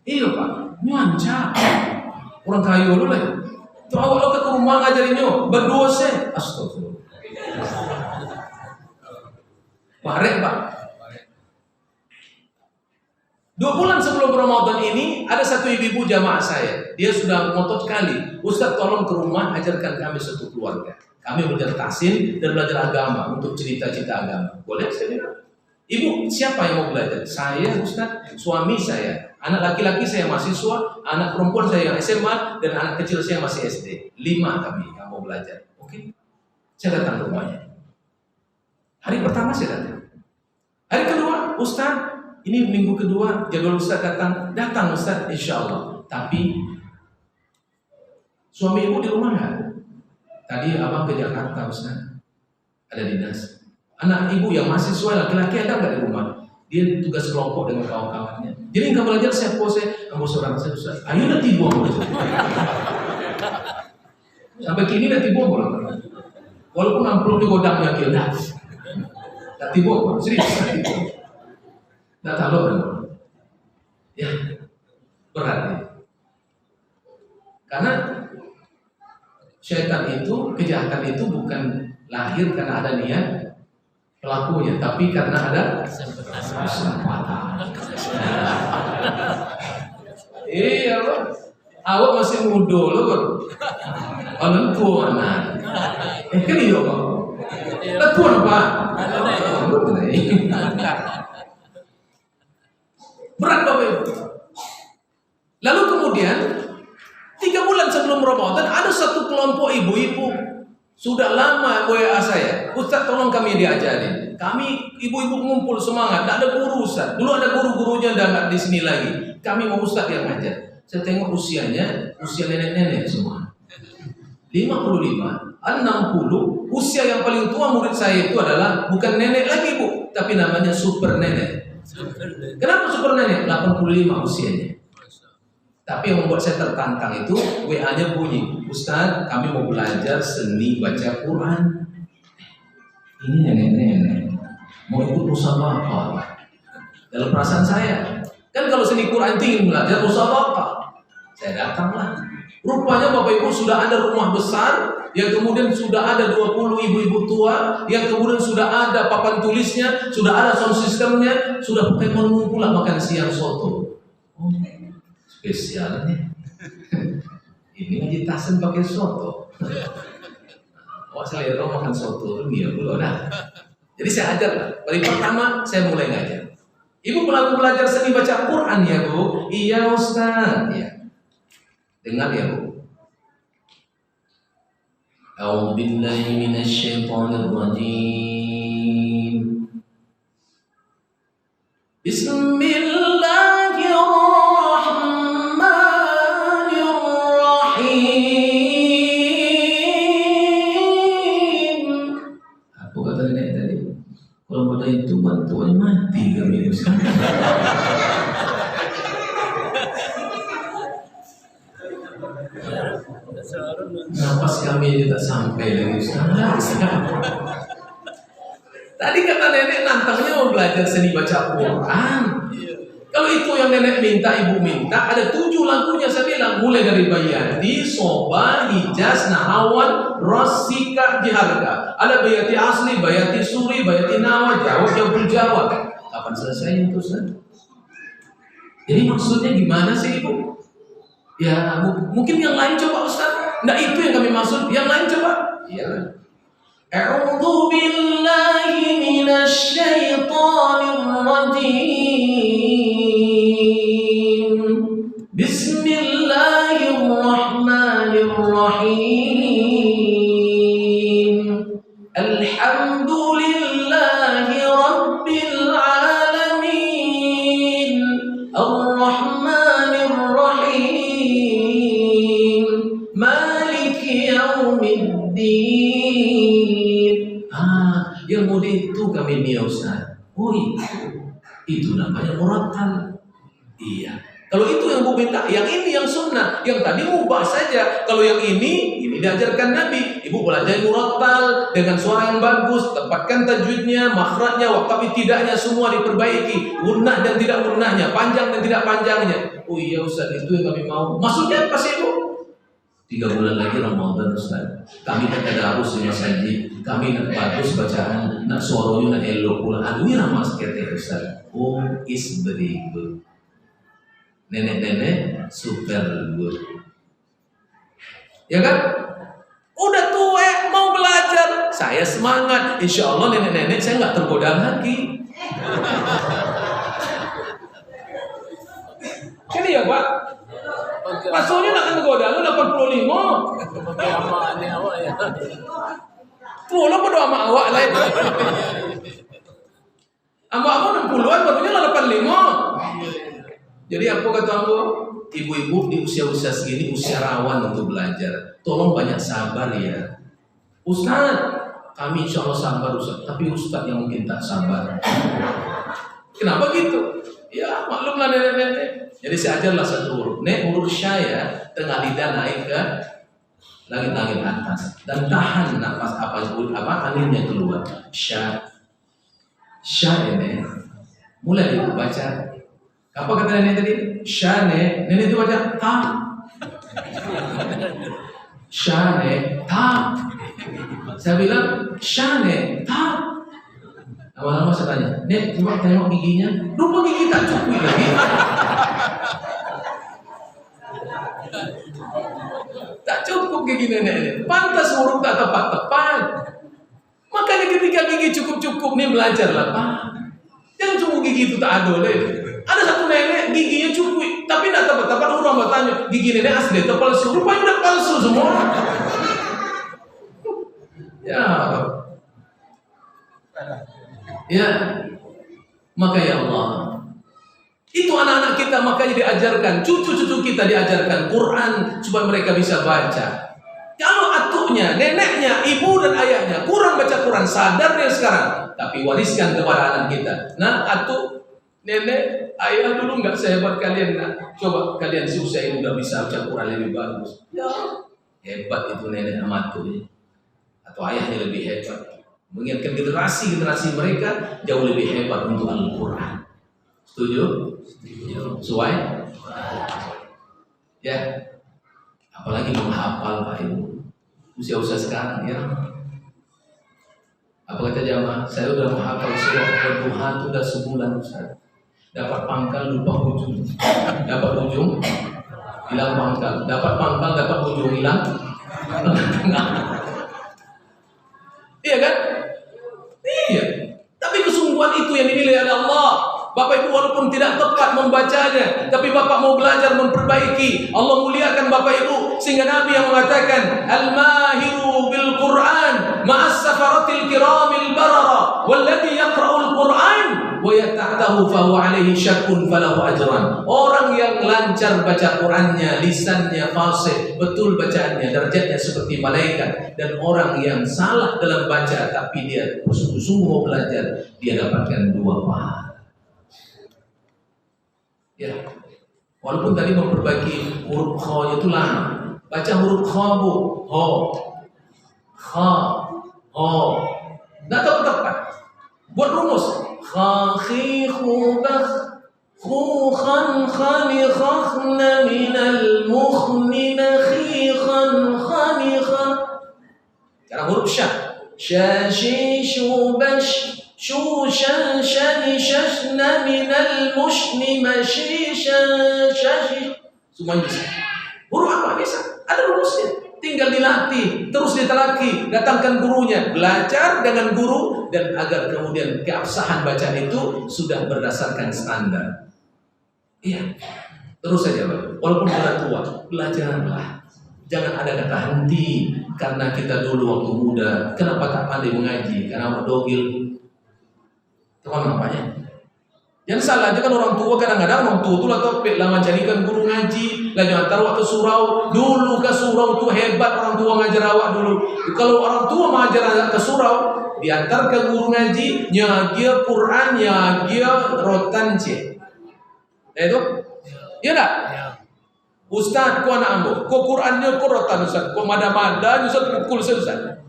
Speaker 2: Iya Pak, nyuanca. Orang kayu dulu lagi. Tuh awal ke rumah ngajarinnya berdosa. Astagfirullah. Parek Pak. 2 bulan sebelum Ramadan ini ada satu ibu-ibu jamaah saya. Dia sudah ngotot kali. Ustaz tolong ke rumah ajarkan kami satu keluarga. Kami belajar tahsin dan belajar agama untuk cerita-cerita agama. Boleh saya bilang? Ibu siapa yang mau belajar? Saya Ustaz, suami saya. Anak laki-laki saya mahasiswa, anak perempuan saya yang SMA, dan anak kecil saya masih SD. 5 kami yang mau belajar. Oke? Saya datang ke rumahnya. Hari pertama saya datang. Hari kedua, Ustaz, ini minggu kedua, jadwal Ustaz datang. Datang Ustaz, insya Allah. Tapi, suami ibu di rumah nggak? Tadi abang ke Jakarta Ustaz. Ada dinas. Anak ibu yang mahasiswa laki-laki ada nggak di rumah? Dia tugas kelompok dengan kawan-kawannya. Jadi nggak belajar saya seorang saya Ustaz. Ayo nanti buang aja. Sampai kini nanti buang pulang. Walaupun amplop di godangnya kira. Nanti buang, serius. Nggak tahu kan? Ya berat ya. Karena syaitan itu, kejahatan itu bukan lahir karena ada niat pelakunya, tapi karena ada kesempatan. Iya Pak, awak masih muda loh Pak. Orang tua anak. Kan iya Pak. Letuan Pak. Berat Bapak. Lalu kemudian 3 bulan sebelum Ramadan ada satu kelompok ibu-ibu sudah lama WA saya, Ustaz tolong kami diajarin. Kami ibu-ibu ngumpul semangat, tidak ada guru Ustaz. Dulu ada guru-gurunya udah nggak di sini lagi. Kami mau Ustaz yang ngajar. Saya tengok usianya, usia nenek-nenek semua. 55, 60, usia yang paling tua murid saya itu adalah bukan nenek lagi Bu, tapi namanya super nenek. Kenapa super nenek? 85 usianya. Tapi yang membuat saya tertantang itu WA-nya bunyi, Ustaz, kami mau belajar seni baca Quran. Ini nenek-nenek mau ikut musabaqah. Dalam perasaan saya, kan kalau seni Quran itu ingin belajar musabaqah. Saya datanglah. Rupanya Bapak Ibu sudah ada rumah besar, yang kemudian sudah ada 20 ibu-ibu tua, yang kemudian sudah ada papan tulisnya, sudah ada sound systemnya, sudah pakai mengumpul makan siang soto. Oh, spesial nih. Ini ngaji tahsin pakai soto. Oh, selera makan soto ini ya belum nah. Jadi saya ajar lah. Hari pertama saya mulai ngajar. Ibu pelaku belajar seni baca Quran ya Bu? Iya Ustaz. Ya. Dengar ya Bu. A'udzu billahi minasy syaithanir rajim. Bismillahirrahmanirrahim. Apa kata nenek tadi? Kalau pada itu bantuan mati kami Ustaz. Napas kami tidak sampai lagi Ustaz. Tadi kata nenek nantangnya mau belajar seni baca Quran. Kalau itu yang nenek minta, ibu minta, ada 7 lagunya saya bilang, mulai dari Bayati, Soba, Hijaz, Nahawan, Rosika, Jiharga. Ada Bayati asli, Bayati suri, Bayati nawa, Jawa, Jabul Jawa. Kapan selesai itu, Ustaz? Jadi maksudnya gimana sih ibu? Ya mungkin yang lain coba Ustaz. Nah itu yang kami maksud, yang lain coba. Iya. A'udzu billahi minasy syaithanir rajim. Bismillahirrahmanirrahim. Alhamdulillahi rabbil alamin. Ar-Rahmanir Rahim. Maliki yaumiddin. Yang mudah itu kami nia Ustaz. Oh itu namanya murattal. Iya. Kalau itu yang Bu minta, yang ini yang sunnah, yang tadi mubah saja. Kalau yang ini diajarkan Nabi. Ibu belajar murattal dengan suara yang bagus, tepatkan tajwidnya, makhrajnya, waqafi tidaknya semua diperbaiki, gunnah dan tidak gunnahnya, panjang dan tidak panjangnya. Oh iya Ustaz, itu yang kami mau. Maksudnya apa sih Bu? 3 bulan lagi Ramadan Ustaz. Kami tak ada harus di masjid. Kami nak bagus bacaan, nak suaranya nak elok pula. Aduh ramah sikit Ustaz. Oh is very good. Nenek-nenek super good. Ya kan? Udah tua mau belajar. Saya semangat. Insya Allah nenek-nenek saya nggak tergoda lagi. Ini ya Pak. Maksudnya nak tergoda lu 85. Tuh lo berdoa sama awak lain. Awak 60-an barunya 85. Jadi apa kata aku? Ibu-ibu di usia-usia segini usia rawan untuk belajar. Tolong banyak sabar ya. Ustaz, kami insya Allah sabar Ustaz. Tapi Ustaz yang mungkin tak sabar. Kenapa gitu? Ya maklumlah nenek-nenek. Jadi saya ajarlah satu huruf. Nek huruf syaya tengah lidah naik ke langit-langit atas dan tahan nafas apa anginnya keluar. Sya ini mulai ibu baca. Apa kata nenek tadi? Syane, nenek itu baca ta. Syane ta. Saya bilang syane ta. Lama-lama saya tanya, Nek, coba tengok giginya. Rupa gigi tak cukup lagi. Tak cukup gigi nenek. Pantas huruf tak tepat-tepat. Makanya ketika gigi cukup-cukup nih belajarlah Pak. Jangan cuma gigi itu tak ada deh. Ada satu nenek giginya cukup, tapi tak tepat-tepat. Orang bertanya, gigi nenek asli atau palsu? Rupanya udah palsu semua. Ya, maka ya Allah, itu anak-anak kita makanya diajarkan, cucu-cucu kita diajarkan Quran supaya mereka bisa baca. Kalau atuknya, neneknya, ibu dan ayahnya kurang baca Quran, sadar dia sekarang, tapi wariskan kepada anak kita. Nah, atuk, nenek, ayah dulu nggak sehebat kalian, nah, coba kalian seusia ini udah bisa baca Quran lebih bagus. Ya, hebat itu nenek sama atuknya, atau ayahnya lebih hebat. Mengingatkan generasi mereka jauh lebih hebat untuk Al-Quran. Setuju? Sesuai? Ya. Apalagi menghafal Pak Ibu. Usia-usia sekarang ya. Apa kata jamaah? Saya udah menghafal surah Al-Duha itu udah sebulan Ustaz. Dapat pangkal lupa ujung. Dapat ujung hilang pangkal. Dapat pangkal dapat ujung hilang. Iya kan? Iya. Tapi kesungguhan itu yang dinilai oleh Allah. Bapak Ibu walaupun tidak tepat membacanya, tapi Bapak mau belajar memperbaiki. Allah muliakan Bapak Ibu sehingga Nabi yang mengatakan, "Al-mahiru bil Qur'an ma'as safaratil kiramil barara, walladhi yaqra'ul Qur'an wa yata'tahu fa huwa 'alaihi syakkun falahu ajran." Orang yang lancar baca Qur'annya, lisannya fasih, betul bacaannya, derajatnya seperti malaikat. Dan orang yang salah dalam baca tapi dia sungguh-sungguh mau belajar, dia dapatkan 2 pahala. Ya, walaupun tadi memperbaiki huruf kha itu lama. Baca huruf kha Bu, ho, kha, ho. Nggak tahu tepat. Syashi syubash syushan shani shashna minal mushni mashishan syashi. Semuanya bisa. Huruf apa bisa? Ada rumusnya. Tinggal dilatih, terus ditelaki, datangkan gurunya, belajar dengan guru, dan agar kemudian keabsahan bacaan itu sudah berdasarkan standar. Iya, terus saja Pak. Walaupun sudah tua, belajarlah. Jangan ada kata henti karena kita dulu waktu muda. Kenapa tak pandai mengaji? Karena dogil. Teman apanya? Yang salah aja kan orang tua, kadang-kadang orang tua itu lah topik lah mencarikan guru ngaji, lah jangan taruh waktu surau. Dulu ke surau itu hebat orang tua ngajar awak dulu. Kalau orang tua mengajar anak ke surau, diantar ke guru ngaji, nyagia Quran, nyagia rotan c. Itu? Iya tak? Ustaz, ku anak ambo, ku Qurannya ku rotan Ustaz, ku mada-mada Ustaz pukul Ustaz.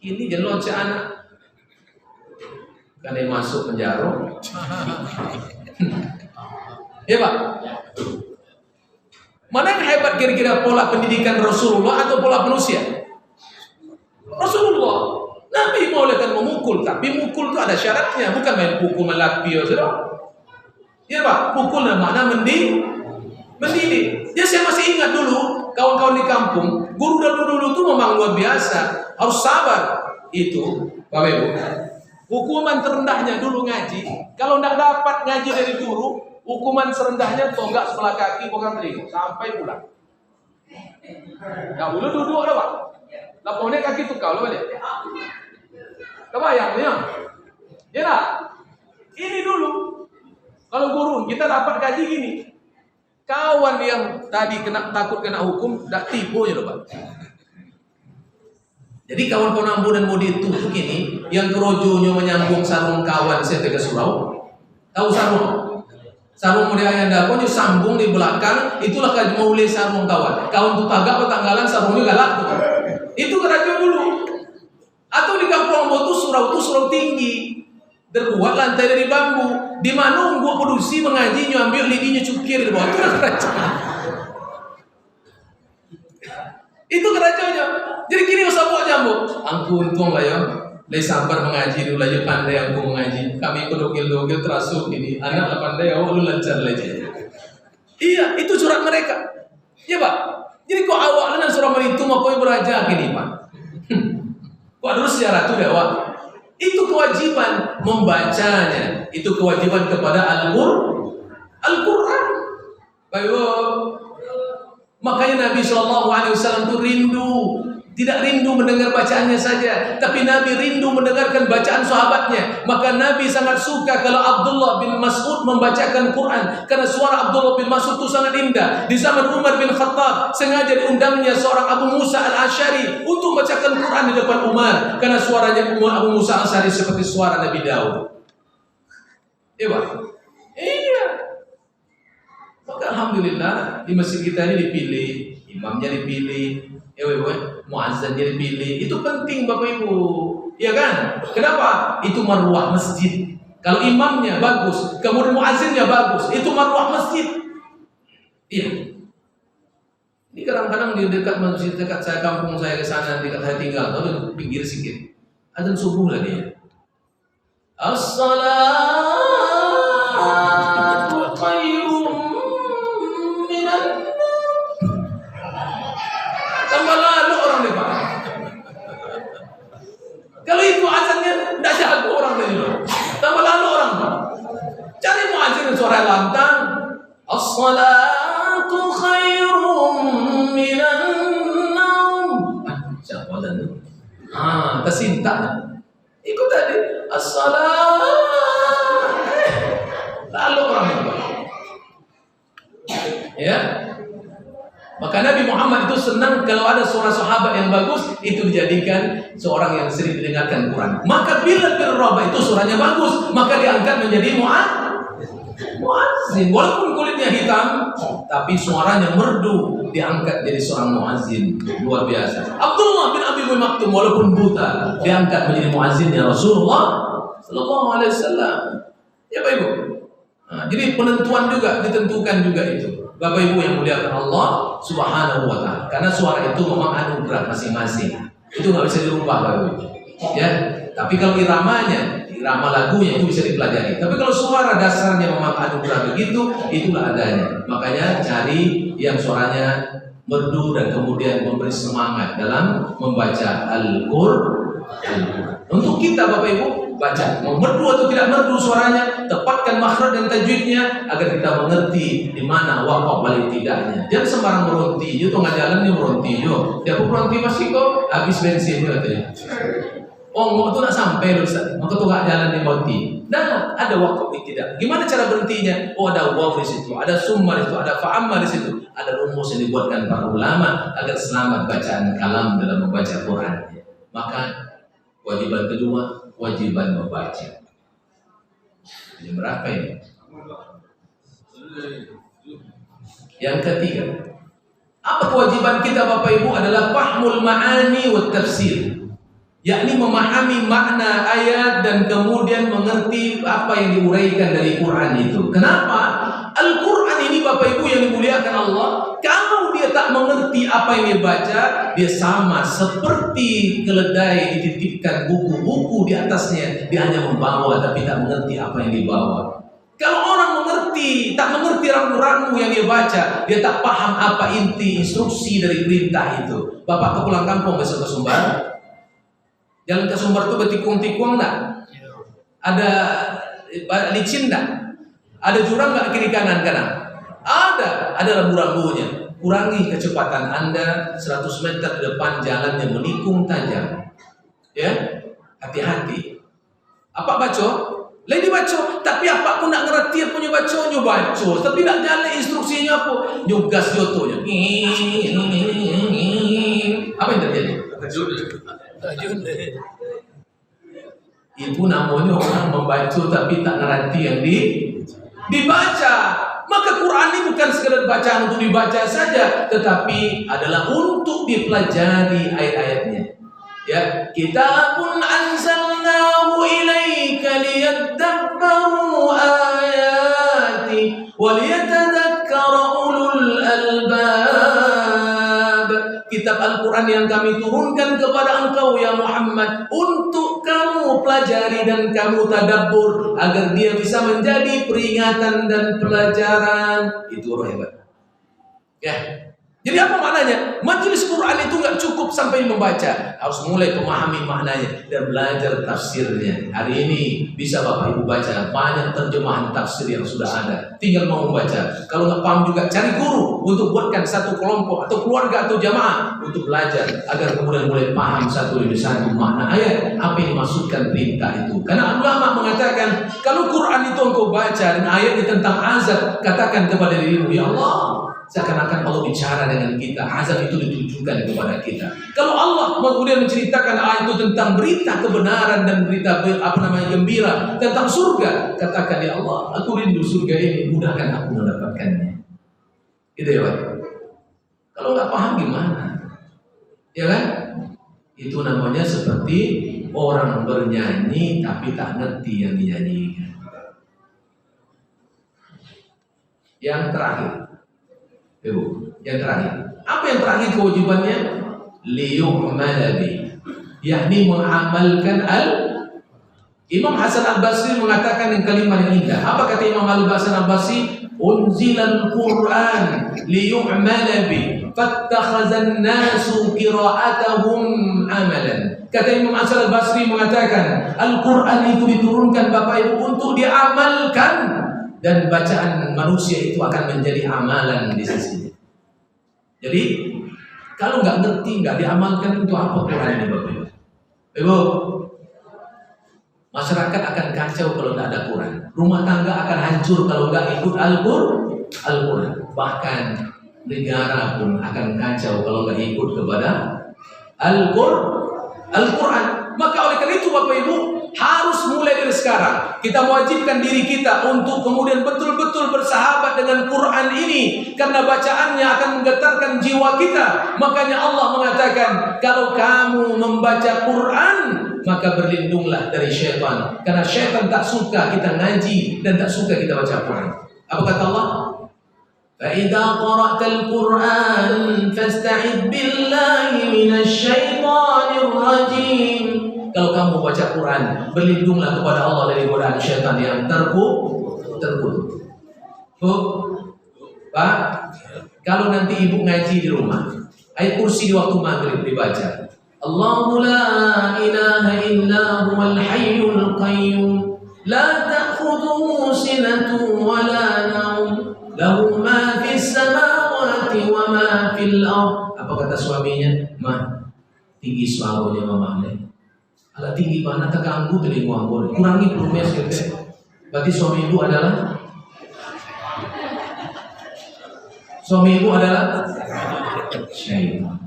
Speaker 2: Ini jangan loncat anak. Kan dia masuk penjara. Ya Pak. Mana yang hebat kira-kira pola pendidikan Rasulullah atau pola manusia? Rasulullah. Nabi bolehkan memukul, tapi mukul itu ada syaratnya, bukan main pukul melapi saudara. Ya Pak, pukul makna mendidik. Ya saya masih ingat dulu kawan-kawan di kampung, guru dulu itu memang luar biasa, harus sabar. Itu Bapak Ibu. Hukuman terendahnya dulu ngaji. Kalau tidak dapat ngaji dari guru, hukuman serendahnya tonggak sebelah kaki bukan telinga sampai pulang. Nggak boleh duduk ada Pak. Lapornya kaki tukau loh dia. Kebayang ya? Ya tak? Ini dulu. Kalau guru kita dapat gaji gini. Kawan yang tadi takut kena hukum, tak tipu ya loh Pak. Jadi kawan-kawan ambu dan mudi itu ini yang kerojonya menyambung sarung kawan saya ke surau. Tahu sarung? Sarung muda yang dapat disambung di belakang, itulah kalau mau beli sarung kawan. Kawan tu tagak petanggalan sarungnya galak tu. Itu kerajo dulu. Atau di kampung ambu itu surau tinggi. Terbuat lantai dari bambu. Di mana gua produksi mengaji ambil lidinya cukir di bawah itu kerajo. Itu kerajonya. Jadi kini usah buat jambu. Angku untung lah ya. Lai sabar mengaji dulu aja pandai aku mengaji. Kami kedogil-dogil terasuk ini. Anak lah pandai, awak lu lancar aja. Iya, itu surat mereka. Iya Pak. Jadi kok awak lu surah itu mau kau beraja gini Pak. Kok dulu sejarah itu deh awak. Itu kewajiban membacanya. Itu kewajiban kepada Al-Quran. Baik. Makanya Nabi SAW itu rindu. Tidak rindu mendengar bacaannya saja, tapi Nabi rindu mendengarkan bacaan sahabatnya. Maka Nabi sangat suka kalau Abdullah bin Mas'ud membacakan Quran, karena suara Abdullah bin Mas'ud itu sangat indah. Di zaman Umar bin Khattab sengaja diundangnya seorang Abu Musa al-Asy'ari untuk membacakan Quran di depan Umar, karena suaranya Abu Musa al-Asy'ari seperti suara Nabi Daud. Iya. Maka alhamdulillah di masjid kita ini dipilih, imamnya dipilih, muazzannya dipilih. Itu penting Bapak Ibu. Iya kan? Kenapa? Itu marwah masjid. Kalau imamnya bagus, kemudian muazzinnya bagus, itu marwah masjid. Iya. Ini kadang-kadang di dekat masjid, dekat saya kampung saya ke sana, dekat saya tinggal, tahu pinggir sedikit. Azan subuh lah dia. As-salatu khairum minan. Tambah lalu orang dia Pak. Kalau itu azannya tidak jago orang tadi. Tambah lalu orang Pak. Cari muazzin suara lantang. As-salatu khairum minan naum. Siapa tadi? Tersinta. Ikut tadi. As-salatu. Lalu orang Pak. Ya. Maka Nabi Muhammad itu senang kalau ada seorang sahabat yang bagus, itu dijadikan seorang yang sering mendengarkan Quran. Maka bila berubah itu suaranya bagus, maka diangkat menjadi muazzin. Walaupun kulitnya hitam, tapi suaranya merdu, diangkat jadi seorang muazzin. Luar biasa. Abdullah bin Abi Maktum walaupun buta, diangkat menjadi muazzinnya Rasulullah sallallahu alaihi wasallam. Ya Bapak Ibu. Jadi penentuan juga ditentukan juga itu. Bapak Ibu yang muliakan Allah Subhanahu wa taala. Karena suara itu memang anugerah masing-masing. Itu nggak bisa dirubah lagu. Ya, tapi kalau irama lagunya itu bisa dipelajari. Tapi kalau suara dasarnya memang anugerah begitu, itulah adanya. Makanya cari yang suaranya merdu dan kemudian memberi semangat dalam membaca Al-Qur'an. Untuk kita Bapak Ibu baca, mau merdu atau tidak merdu suaranya, tepatkan makhraj dan tajwidnya agar kita mengerti di mana wakaf paling tidaknya. Jangan sembarang meronti, yo tengah jalan dia meronti yo. Dia meronti masih kok habis bensin katanya. Oh, mau tuh nak sampai loh Ustaz. Maka tuh gak jalan di meronti. Nah, ada wakaf tidak. Gimana cara berhentinya? Oh, ada waw di situ, ada summa di situ, ada fa'amma di situ. Ada rumus yang dibuatkan para ulama agar selamat bacaan kalam dalam membaca Quran. Maka kewajiban kedua, kewajiban membaca. Ini berapa ini? Yang ketiga, apa kewajiban kita Bapak Ibu adalah fahmul ma'ani wa tafsir, yakni memahami makna ayat dan kemudian mengerti apa yang diuraikan dari Quran itu. Kenapa? Al-Quran ini Bapak Ibu yang dimuliakan Allah, kalau dia tak mengerti apa yang dia baca, dia sama seperti keledai dititipkan buku-buku di atasnya, dia hanya membawa tapi tak mengerti apa yang dibawa. Kalau orang tak mengerti ramu-ramu yang dia baca, dia tak paham apa inti instruksi dari perintah itu. Bapak pulang kampung besok ke Sumbar, jalan ke Sumbar itu bertikung-tikung enggak? Ada licin enggak? Ada jurang enggak kiri kanan? Ada rambu-rambunya. Kurangi kecepatan Anda 100 meter di depan jalan yang menikung tajam. Ya, hati-hati. Apa baca? Lagi baca, tapi apa pun nak ngerti punya baca, tapi nak jalan instruksinya apa? Nyugas jotonya. Apa yang terjadi? Itu namanya orang membaca tapi tak ngerti yang dibaca. Maka Quran ini bukan sekadar bacaan untuk dibaca saja, tetapi adalah untuk dipelajari ayat-ayatnya. Ya, kitabun anzalnahu ilaika liyadabbaru ayati wa liyatadhakkara ulul albab. Kitab Al-Quran yang kami turunkan kepada engkau ya Muhammad untuk kamu pelajari dan kamu tadabbur agar dia bisa menjadi peringatan dan pelajaran. Itu orang hebat. Ya. Jadi apa maknanya? Majelis Quran itu nggak cukup sampai membaca, harus mulai memahami maknanya dan belajar tafsirnya. Hari ini bisa Bapak Ibu baca banyak terjemahan tafsir yang sudah ada. Tinggal mau membaca. Kalau nggak paham juga cari guru untuk buatkan satu kelompok atau keluarga atau jamaah untuk belajar agar kemudian mulai paham satu demi satu makna ayat apa yang dimaksudkan perintah itu. Karena ulama mengatakan kalau Quran itu engkau baca dan ayatnya tentang azab, katakan kepada dirimu, ya Allah, seakan-akan Allah bicara dengan kita, azab itu ditujukan kepada kita. Kalau Allah kemudian menceritakan ayat itu tentang berita kebenaran dan berita gembira tentang surga, katakan ya Allah, aku rindu surga ini, mudahkan aku mendapatkannya. Gitu ya Pak. Kalau nggak paham gimana? Ya kan? Itu namanya seperti orang bernyanyi tapi tak ngerti yang dinyanyikan. Yang terakhir, Ibu, yang terakhir. Apa yang terakhir kewajibannya? Liyu'mala bi, yakni mengamalkan Imam Hasan Al-Basri mengatakan yang kalimat yang indah. Apa kata Imam Hasan Al-Basri? Unzilal Qur'an liyu'mala bi, fattakhazan nasu qira'atahum amalan. Kata Imam Hasan Al-Basri mengatakan, Al-Quran itu diturunkan Bapak Ibu untuk diamalkan, dan bacaan manusia itu akan menjadi amalan di sisinya. Jadi kalau nggak ngerti, nggak diamalkan, itu apa Quran ini Bapak Ibu? Ibu, masyarakat akan kacau kalau nggak ada Quran. Rumah tangga akan hancur kalau nggak ikut Al-Quran. Bahkan negara pun akan kacau kalau nggak ikut kepada Al-Quran. Maka oleh karena itu Bapak Ibu, harus mulai dari sekarang kita mewajibkan diri kita untuk kemudian betul-betul bersahabat dengan Quran ini, karena bacaannya akan menggetarkan jiwa kita. Makanya Allah mengatakan, kalau kamu membaca Quran maka berlindunglah dari syaitan, karena syaitan tak suka kita ngaji dan tak suka kita baca Quran. Apa kata Allah? فإذا قرأت القرآن فاستعذ بالله من الشيطان الرجيم. Kalau kamu baca Quran, berlindunglah kepada Allah dari godaan syaitan yang terkutuk. Pak, kalau nanti ibu ngaji di rumah, ayat kursi di waktu maghrib dibaca. Allahu la ilaha illa huwal hayyul qayyum la ta'khudhuhu sinatun wa la nawm lahu ma fis samawati wa ma fil ardh. Apa kata suaminya? Mah, tinggi suaranya mamanya. Ala tinggi mana terganggu telinga ambon. Kurangi volume sedikit. Berarti suami ibu adalah syaitan.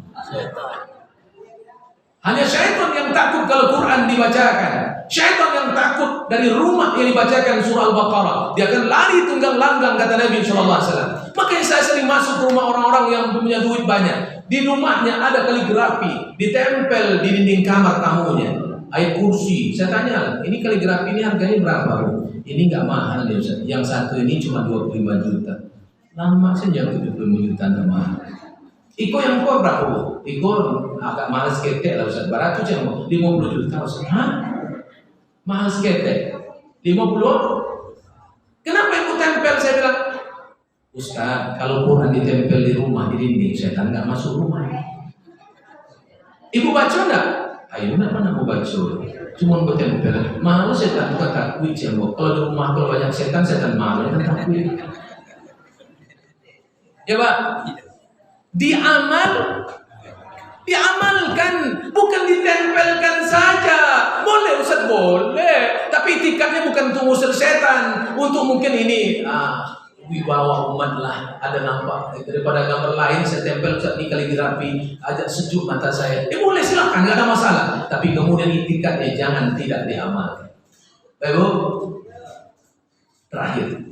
Speaker 2: Hanya syaitan yang takut kalau Quran dibacakan. Syaitan yang takut dari rumah yang dibacakan surah Al-Baqarah. Dia akan lari tunggang langgang, kata Nabi SAW. Makanya saya sering masuk ke rumah orang-orang yang punya duit banyak. Di rumahnya ada kaligrafi, ditempel di dinding kamar tamunya. Ayat kursi. Saya tanya, ini kaligrafi ini harganya berapa? Ini nggak mahal ya Ustaz. Yang satu ini cuma 25 juta. Lama saja 75 juta mahal. Iko yang kau berapa? Iko agak mahal seketek lah Ustaz. Baratus yang 50 juta Ustaz. Hah? Mahal seketek 50? Kenapa ibu tempel? Saya bilang, Ustaz, kalau Quran ditempel di rumah, di dinding, setan nggak masuk rumah. Ibu baca enggak? Ayo, kenapa nak baca? Cuma buat tempel. Malu setan bukan takut cembok. Kalau di rumah kalau banyak setan malu kan takut. Ya Pak, diamalkan, bukan ditempelkan saja. Boleh Ustaz, boleh. Tapi tiketnya bukan untuk ngusir setan. Untuk mungkin ini wibawa umat lah, ada nampak daripada gambar lain saya tempel Ustaz ini kaligrafi, ajak sejuk mata saya. Boleh silakan, nggak ada masalah. Tapi kemudian itikadnya jangan tidak diamalkan. Baik Bu, terakhir.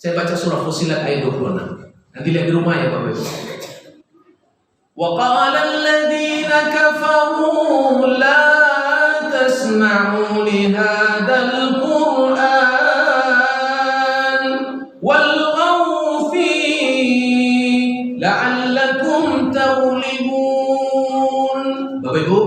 Speaker 2: Saya baca surah Fussilat ayat 26. Nanti lihat di rumah ya Bapak Ibu. Wa qala alladziina kafaru la tasma'u li hadzal qur'an walghaw fihi la'allakum taghlibun. Bapak Ibu,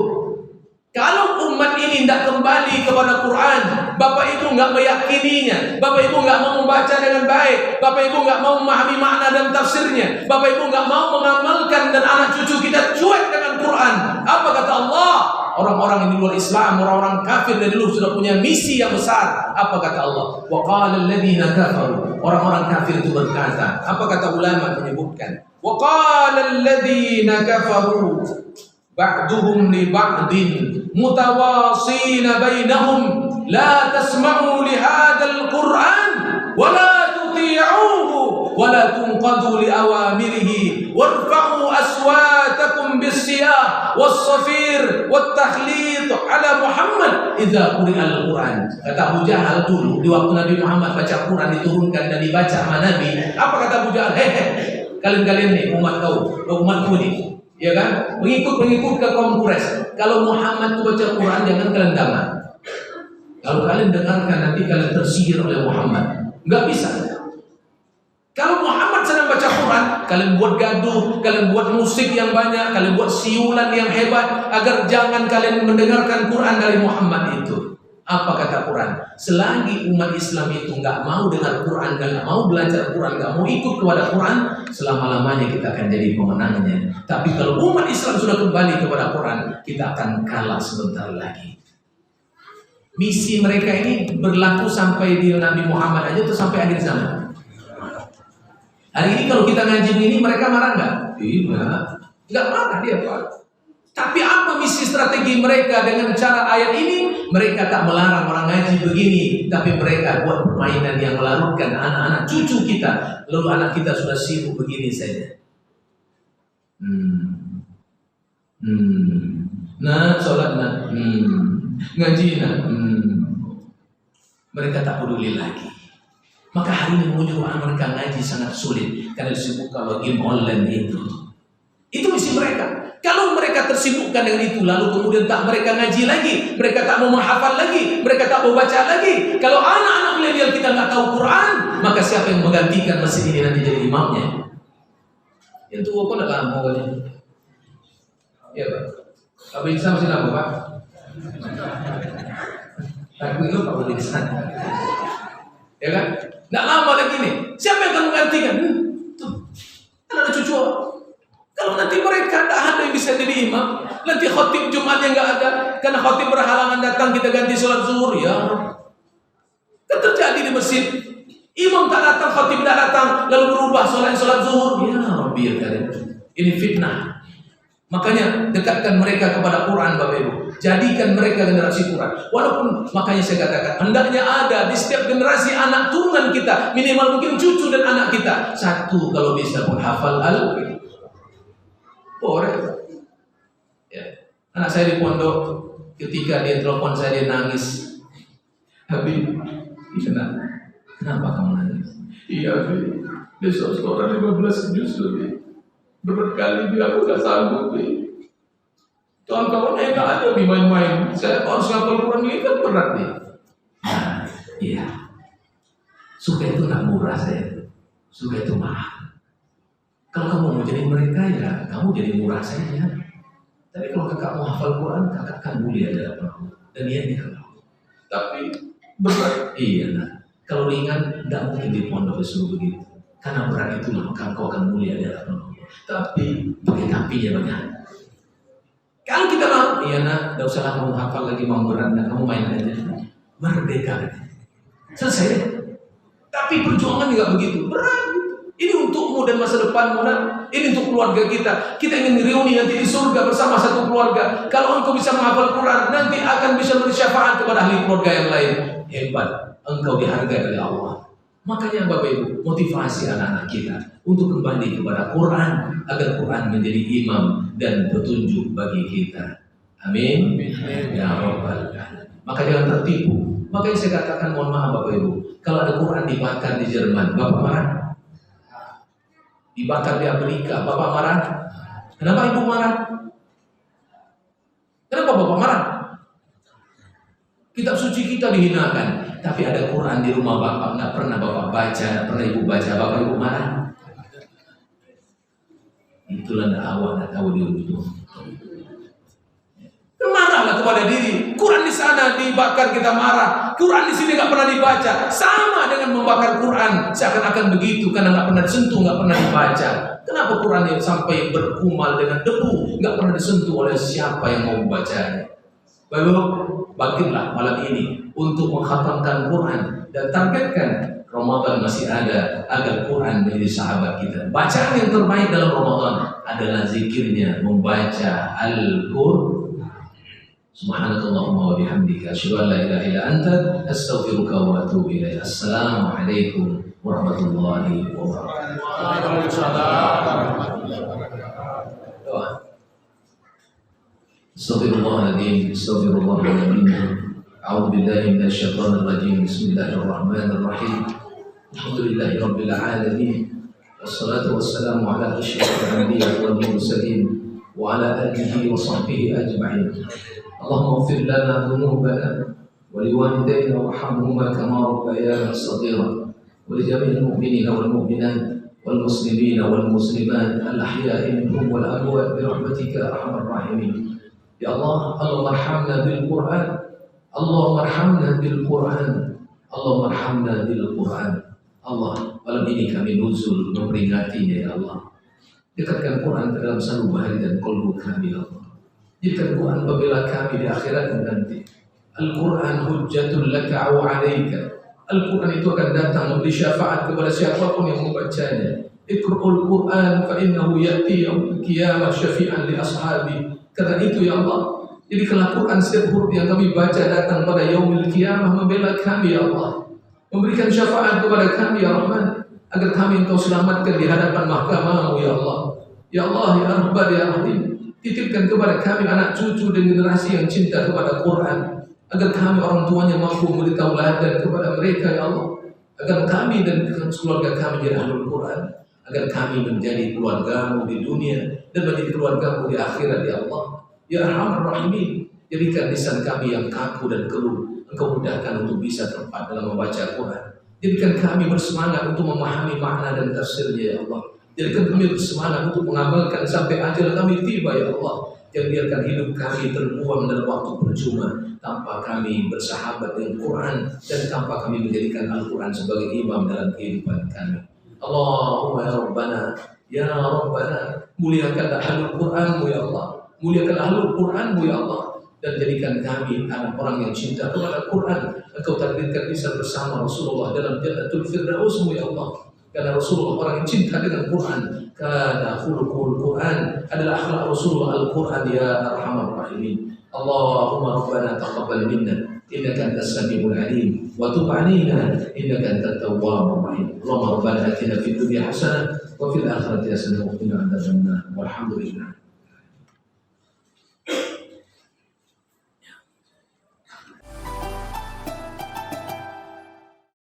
Speaker 2: kalau umat ini tidak kembali kepada Quran, Bapak Ibu nggak meyakininya, Bapak Ibu nggak mau membaca dengan baik, Bapak Ibu nggak mau memahami makna dan tafsirnya, Bapak Ibu nggak mau mengamalkan dan anak cucu kita cuek dengan Quran. Apa kata Allah? Orang-orang yang di luar Islam, orang-orang kafir dari dulu sudah punya misi yang besar. Apa kata Allah? Wa qala alladziina kafaru. Orang-orang kafir itu berkata, apa kata ulama menyebutkan? Wa qala alladziina kafaru ba'duhum li ba'din mutawasina bainahum la tasma'u li hadzal qur'an wa la tuti'uhu wa la tunqadu li awamirihi warfa'u aswatakum bis-siyah was-safir wat-takhlid ala Muhammad idza quri'al Qur'an. Kata Abu Jahal dulu di waktu Nabi Muhammad baca Quran diturunkan dan dibaca sama Nabi, apa kata Abu Jahal? Kalian nih umatku nih, ya kan? Mengikut ke kaum Quraisy. Kalau Muhammad itu baca Quran jangan kalian dengar. Kalau kalian dengarkan nanti kalian tersihir oleh Muhammad. Enggak bisa. Kalau Muhammad sedang baca Quran, kalian buat gaduh, kalian buat musik yang banyak, kalian buat siulan yang hebat agar jangan kalian mendengarkan Quran dari Muhammad itu. Apa kata Quran? Selagi umat Islam itu enggak mau dengar Quran, enggak mau belajar Quran, enggak mau ikut kepada Quran, selama-lamanya kita akan jadi pemenangnya. Tapi kalau umat Islam sudah kembali kepada Quran, kita akan kalah sebentar lagi. Misi mereka ini berlaku sampai di Nabi Muhammad aja atau sampai akhir zaman. Hari ini kalau kita ngaji ini mereka marah nggak? Nggak marah dia Pak. Tapi apa misi strategi mereka dengan cara ayat ini? Mereka tak melarang orang ngaji begini, tapi mereka buat permainan yang melarutkan anak-anak cucu kita. Lalu anak kita sudah sibuk begini saja. Nah, sholat nak. Ngaji nak. Mereka tak peduli lagi. Maka hari ini menuju mereka ngaji sangat sulit karena disebutkan game online itu. Itu misi mereka. Kalau mereka tersibukkan dengan itu, lalu kemudian tak mereka ngaji lagi, mereka tak mau menghafal lagi, mereka tak mau baca lagi. Kalau anak-anak milenial kita nggak tahu Quran, maka siapa yang menggantikan masjid ini nanti jadi imamnya? Yang tua pun adalah mau kali. Ya Pak. Apa yang sama sih nama Pak? Tapi itu Pak boleh sana. Ya kan? Nggak lama lagi nih. Siapa yang akan menggantikan? Tuh, anak cucu. Kalau nanti mereka tak ada yang bisa jadi imam, nanti khotib Jumatnya nggak ada, karena khotib berhalangan datang, kita ganti sholat zuhur ya. Kan terjadi di masjid, imam tak datang, khotib tak datang, lalu berubah sholat zuhur. Ya Rabbi ya Karim, ini fitnah. Makanya dekatkan mereka kepada Quran Bapak Ibu. Jadikan mereka generasi Quran. Walaupun makanya saya katakan hendaknya ada di setiap generasi anak turunan kita, minimal mungkin cucu dan anak kita satu kalau bisa menghafal Al-Quran. Boleh. Ya. Anak saya di pondok ketika dia telepon saya dia nangis. Habib, kenapa kamu nangis? Iya Habib, besok sekolah 15 juz lebih. Berkali dia aku gak sanggup nih. Kawan-kawannya gak ada di main-main. Saya harus ngapal Quran ini kan berat nih. Nah, iya. Suka itu gak murah saya. Suka itu mahal. Kalau kamu mau jadi mereka ya kamu jadi murah saja. Tapi kalau kakak mau hafal Quran, kakak kan mulia dalam Allah. Dan ia kalau. Tapi berat. Iya nah. Kalau ringan gak mungkin di pondok disuruh begitu. Karena berat itulah maka kau akan mulia dalam Allah. Tapi pakai tapinya banyak. Kalau kita mau, iya nak, tidak usah kamu hafal lagi mau berat, nah, kamu main aja. Merdeka, selesai. Tapi perjuangan juga begitu berat. Ini untukmu dan masa depanmu, nak. Ini untuk keluarga kita. Kita ingin reuni nanti di surga bersama satu keluarga. Kalau engkau bisa menghafal Quran, nanti akan bisa beri syafaat kepada ahli keluarga yang lain. Hebat, engkau dihargai oleh Allah. Makanya Bapak Ibu, motivasi anak-anak kita untuk kembali kepada Quran agar Quran menjadi imam dan petunjuk bagi kita. Amin. Ya Rabbal Alamin. Maka jangan tertipu. Makanya saya katakan mohon maaf Bapak Ibu, kalau ada Quran dibakar di Jerman, Bapak marah? Dibakar di Amerika, Bapak marah? Kenapa Ibu marah? Kenapa Bapak marah? Kitab suci kita dihinakan, tapi ada Quran di rumah Bapak, nggak pernah Bapak baca, nggak pernah Ibu baca, Bapak Ibu marah. Itulah dakwah nggak tahu diuntung. Marahlah kepada diri. Quran di sana dibakar kita marah, Quran di sini nggak pernah dibaca, sama dengan membakar Quran, seakan-akan begitu karena nggak pernah disentuh, nggak pernah dibaca. Kenapa Quran yang sampai berkumal dengan debu, nggak pernah disentuh oleh siapa yang mau membacanya? Baru bangkitlah malam ini untuk menghatamkan Quran dan targetkan Ramadan masih ada agar Quran menjadi sahabat kita. Bacaan yang terbaik dalam Ramadan adalah zikirnya membaca Al-Quran. Subhanakallahumma wa bihamdika asyhadu an la ilaha illa anta astaghfiruka wa atubu ilaik. Assalamualaikum warahmatullahi wabarakatuh. Waalaikumsalam warahmatullahi wabarakatuh. Astaghfirullahaladzim, astaghfirullahaladzim. A'udzu billahi minasy syaithanir rajim. Bismillahirrahmanirrahim. Alhamdulillahi rabbil alamin. Wassalatu wassalamu ala asyrafil anbiya'i wal mursalin wa ala alihi wa sahbihi ajma'in. Allahumma ighfir lana dhunubana wa liwalidayna warhamhuma kama rabbayana shaghira wa li jami'il mu'minina wal mu'minat wal muslimina wal muslimat al ahya'i minhum wal amwat bi rahmatika arhamar rahimin. Ya Allah, Allahumma arhamna bil Quran. Allahumma arhamna bil Quran. Allahumma arhamna bil Quran. Allah, malam ini kami nuzul memperingatinya ya Allah. Dekatkan Quran dalam salub bahari dan qalbu kami ya Allah. Jadikan Quran pembela kami di akhirat nanti. Al-Quran hujjatul laka wa alaika. Al-Quran itu akan datang memberi syafaat kepada siapapun yang membacanya. Iqra'ul Quran fa innahu ya'ti yaumil qiyamah syafi'an li ashabi. Karena itu ya Allah, jadi kalau Quran setiap huruf yang kami baca datang pada yaumil qiyamah membela kami ya Allah, memberikan syafaat kepada kami ya Rahman, agar kami engkau selamatkan di hadapan mahkamah-Mu ya Allah. Ya Allah ya Rabbad ya Rahim, titipkan kepada kami anak cucu dan generasi yang cinta kepada Quran, agar kami orang tuanya mampu memberi tauladan kepada mereka ya Allah, agar kami dan keluarga kami jadi ahlul Quran, agar kami menjadi keluarga-Mu di dunia dan menjadi keluarga-Mu di akhirat ya Allah. Ya Arhamar Rahimin, jadikan lisan kami yang kaku dan keluh Engkau mudahkan untuk bisa tepat dalam membaca Al-Quran. Jadikan kami bersemangat untuk memahami makna dan tafsirnya ya Allah. Jadikan kami bersemangat untuk mengamalkan sampai ajal kami tiba ya Allah. Jangan biarkan hidup kami terbuang dalam waktu percuma tanpa kami bersahabat dengan Quran dan tanpa kami menjadikan Al-Quran sebagai imam dalam kehidupan kami. Allahumma ya Rabbana, ya Rabbana, muliakanlah ahlul Quran-Mu ya Allah. Muliakanlah ahlul Quran-Mu ya Allah. Dan jadikan kami anak orang yang cinta kepada Quran. Engkau takdirkan bisa bersama Rasulullah dalam Jannatul Firdaus-Mu ya Allah. Karena Rasulullah orang yang cinta dengan Quran. Karena khuluqul Quran adalah akhlak Rasulullah Al-Quran ya Arhamar Rahimin. Allahumma Rabbana taqabbal minna innaka antas samiul alim wa tub 'alaina innaka antat tawwabur rahim. Allahumma Rabbana atina fid dunya hasanah wa fil akhirati hasanah wa qina adzabannar. Walhamdulillah.